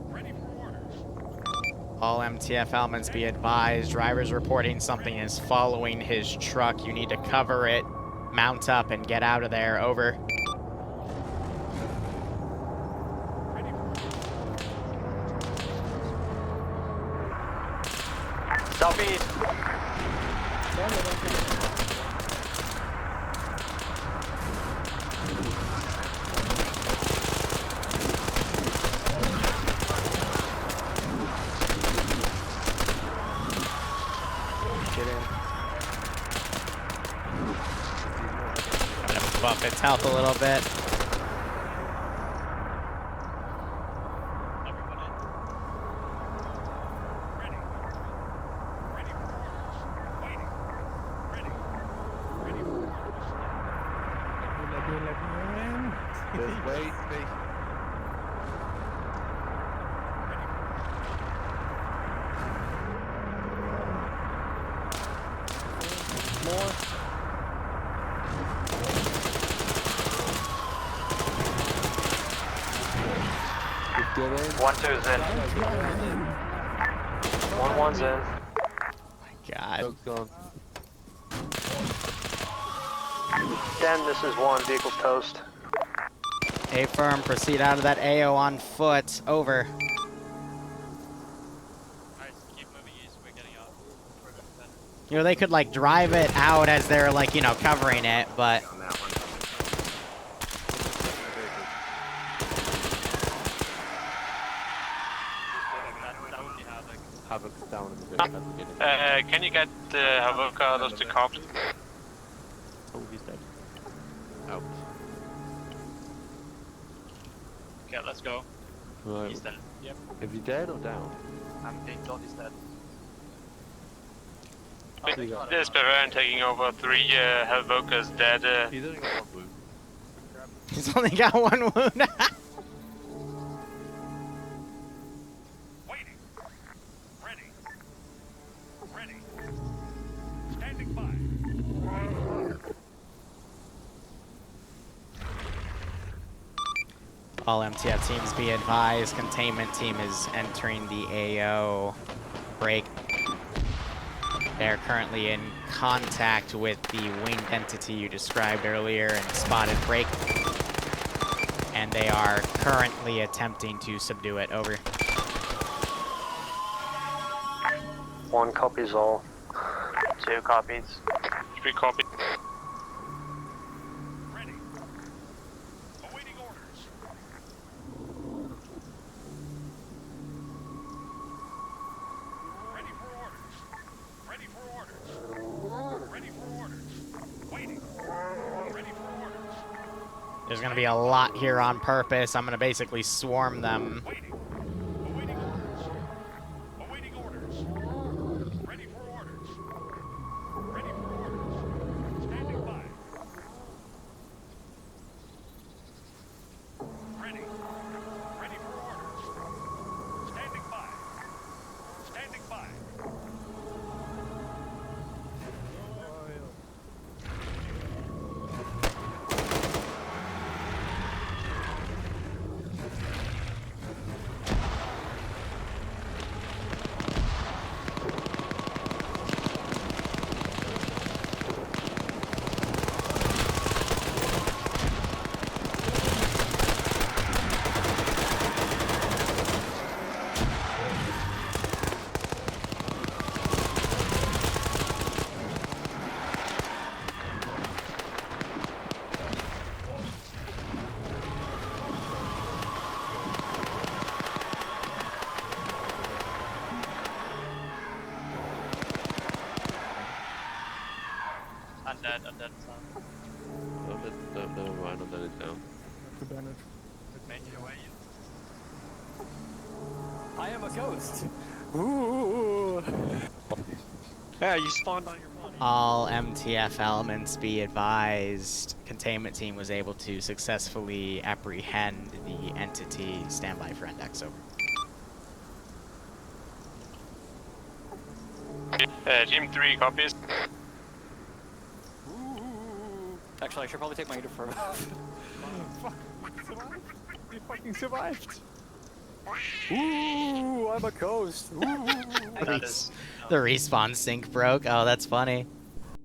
Ready for orders. All MTF elements be advised. Driver's reporting something is following his truck. You need to cover it, mount up, and get out of there. Over. Southeast. I'm gonna buff its health a little bit. Just wait, more. Get in. 1-2's in. 1-1's in. God. Choke's gone. Den, this is 1. Vehicle's toast. A firm, proceed out of that AO on foot. Over. You know, they could like drive it out as they're like, you know, covering it, but Havoc's down in the beginning. can you get Havoc out of the cockpit? Oh, he's dead. Out. Okay, let's go. Right. He's dead. Yep. Is he dead or down? I'm being told he's dead. Oh, This Bavarian taking over 3 Havoc dead. He's only got 1 wound. he's only got 1 wound. Waiting. Ready. Ready. Standing by. All MTF teams be advised, containment team is entering the AO break. They're currently in contact with the winged entity you described earlier and spotted break. And they are currently attempting to subdue it. Over. 1 copies all. 2 copies. 3 copies. Ready. Awaiting orders. Ready for orders. Ready for orders. Ready for orders. Waiting. Ready for orders. There's going to be a lot here on purpose. I'm going to basically swarm them. Waiting. Awaiting orders. Awaiting orders. Ready for orders. Ready for orders. Standing by. Ready. Ready for orders. Standing by. Standing by. Undead, son. Never mind, I'll let it down. I am a ghost. Ooh. Yeah, you spawned on your body. All MTF elements be advised. Containment team was able to successfully apprehend the entity. Stand by for index. Over. Team 3 copies. Actually, I should probably take my uniform off. Fuck, survived. You fucking survived. Ooh, I'm a ghost. Ooh. The respawn sync broke. Oh, that's funny.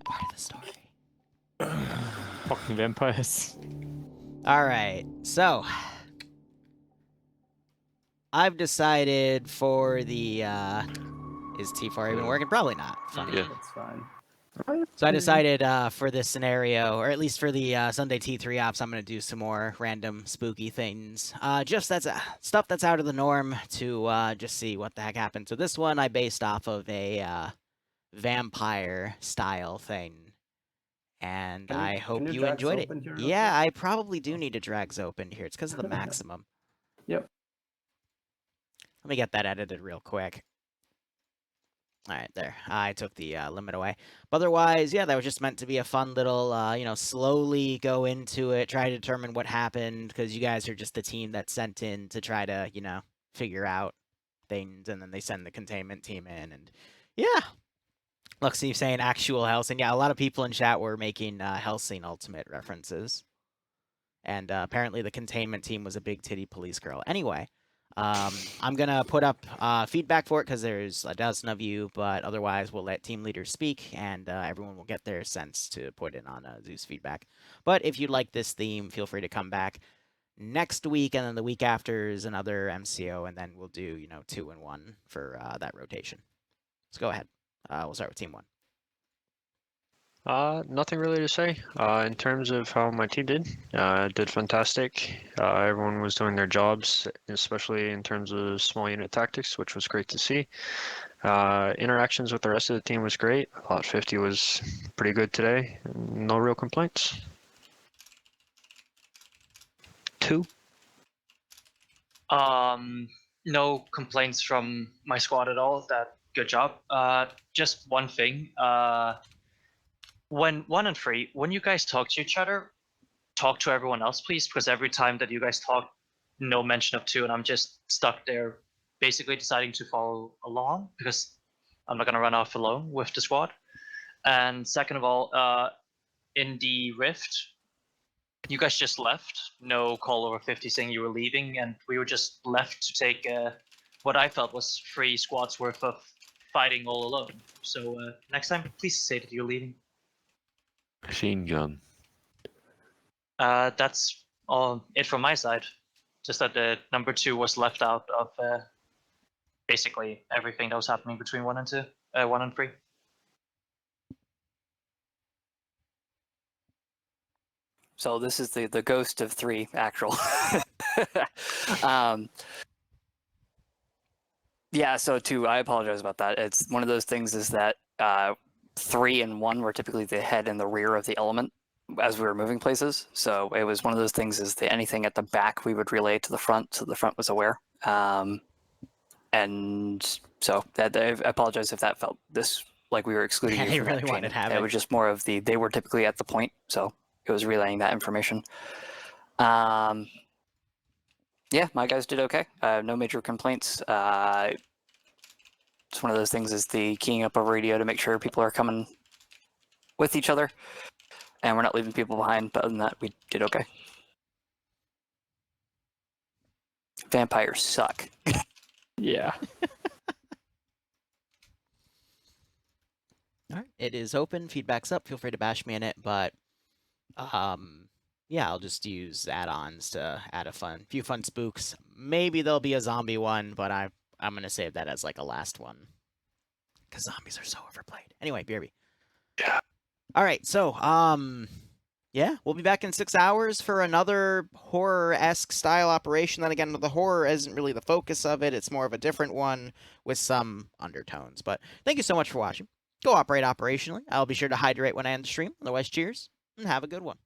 Part of the story. Fucking vampires. Alright, so I've decided for the is T4 even working? Probably not. Funny. Yeah. That's fine. So I decided for this scenario, or at least for the Sunday T3 ops, I'm going to do some more random spooky things. Just that's stuff that's out of the norm to just see what the heck happened. So this one I based off of a vampire style thing. And I hope you enjoyed it. Yeah, I probably do need to drag open here. It's because of the maximum. Yep. Let me get that edited real quick. All right, there. I took the limit away. But otherwise, yeah, that was just meant to be a fun little, you know, slowly go into it, try to determine what happened, because you guys are just the team that sent in to try to, you know, figure out things, and then they send the containment team in, and yeah. Look, Steve saying actual Helsing. Yeah, a lot of people in chat were making Helsing Ultimate references. And apparently the containment team was a big titty police girl. Anyway. I'm going to put up feedback for it because there's a dozen of you, but otherwise we'll let team leaders speak, and everyone will get their sense to put in on Zeus feedback. But if you like this theme, feel free to come back next week, and then the week after is another MCO, and then we'll do, you know, 2 and 1 for that rotation. Let's go ahead. We'll start with Team 1. Nothing really to say. In terms of how my team did fantastic. Everyone was doing their jobs, especially in terms of small unit tactics, which was great to see. Interactions with the rest of the team was great. I thought 50 was pretty good today. No real complaints. 2. No complaints from my squad at all. Good job. Just one thing. When 1 and 3, when you guys talk to each other, talk to everyone else, please, because every time that you guys talk, no mention of 2, and I'm just stuck there, basically deciding to follow along because I'm not gonna run off alone with the squad. And second of all, in the rift, You guys just left. No call over 50 saying you were leaving, and we were just left to take what I felt was 3 squads worth of fighting all alone. So next time, please say that you're leaving. Machine gun. That's all it from my side. Just that the number 2 was left out of basically everything that was happening between 1 and 2, 1 and 3. So this is the ghost of 3 actual. Yeah, so 2, I apologize about that. It's one of those things is that 3 and 1 were typically the head and the rear of the element as we were moving places. So it was one of those things is that anything at the back we would relay to the front, so the front was aware. And so that I apologize if that felt this like we were excluding Yeah, you they from really that wanted chain. havoc. It was just more of they were typically at the point, so it was relaying that information. Yeah, my guys did okay. No major complaints. It's one of those things is the keying up a radio to make sure people are coming with each other and we're not leaving people behind, but other than that, we did okay. Vampires suck. Yeah. All right, it is open. Feedback's up. Feel free to bash me in it, but yeah, I'll just use add-ons to add a few fun spooks. Maybe there'll be a zombie one, but I'm gonna save that as like a last one because zombies are so overplayed. Anyway, BRB. Yeah. All right, so yeah, we'll be back in 6 hours for another horror-esque style operation. Then again, the horror isn't really the focus of it. It's more of a different one with some undertones. But thank you so much for watching. Go operate operationally. I'll be sure to hydrate when I end the stream. Otherwise, cheers, and have a good one.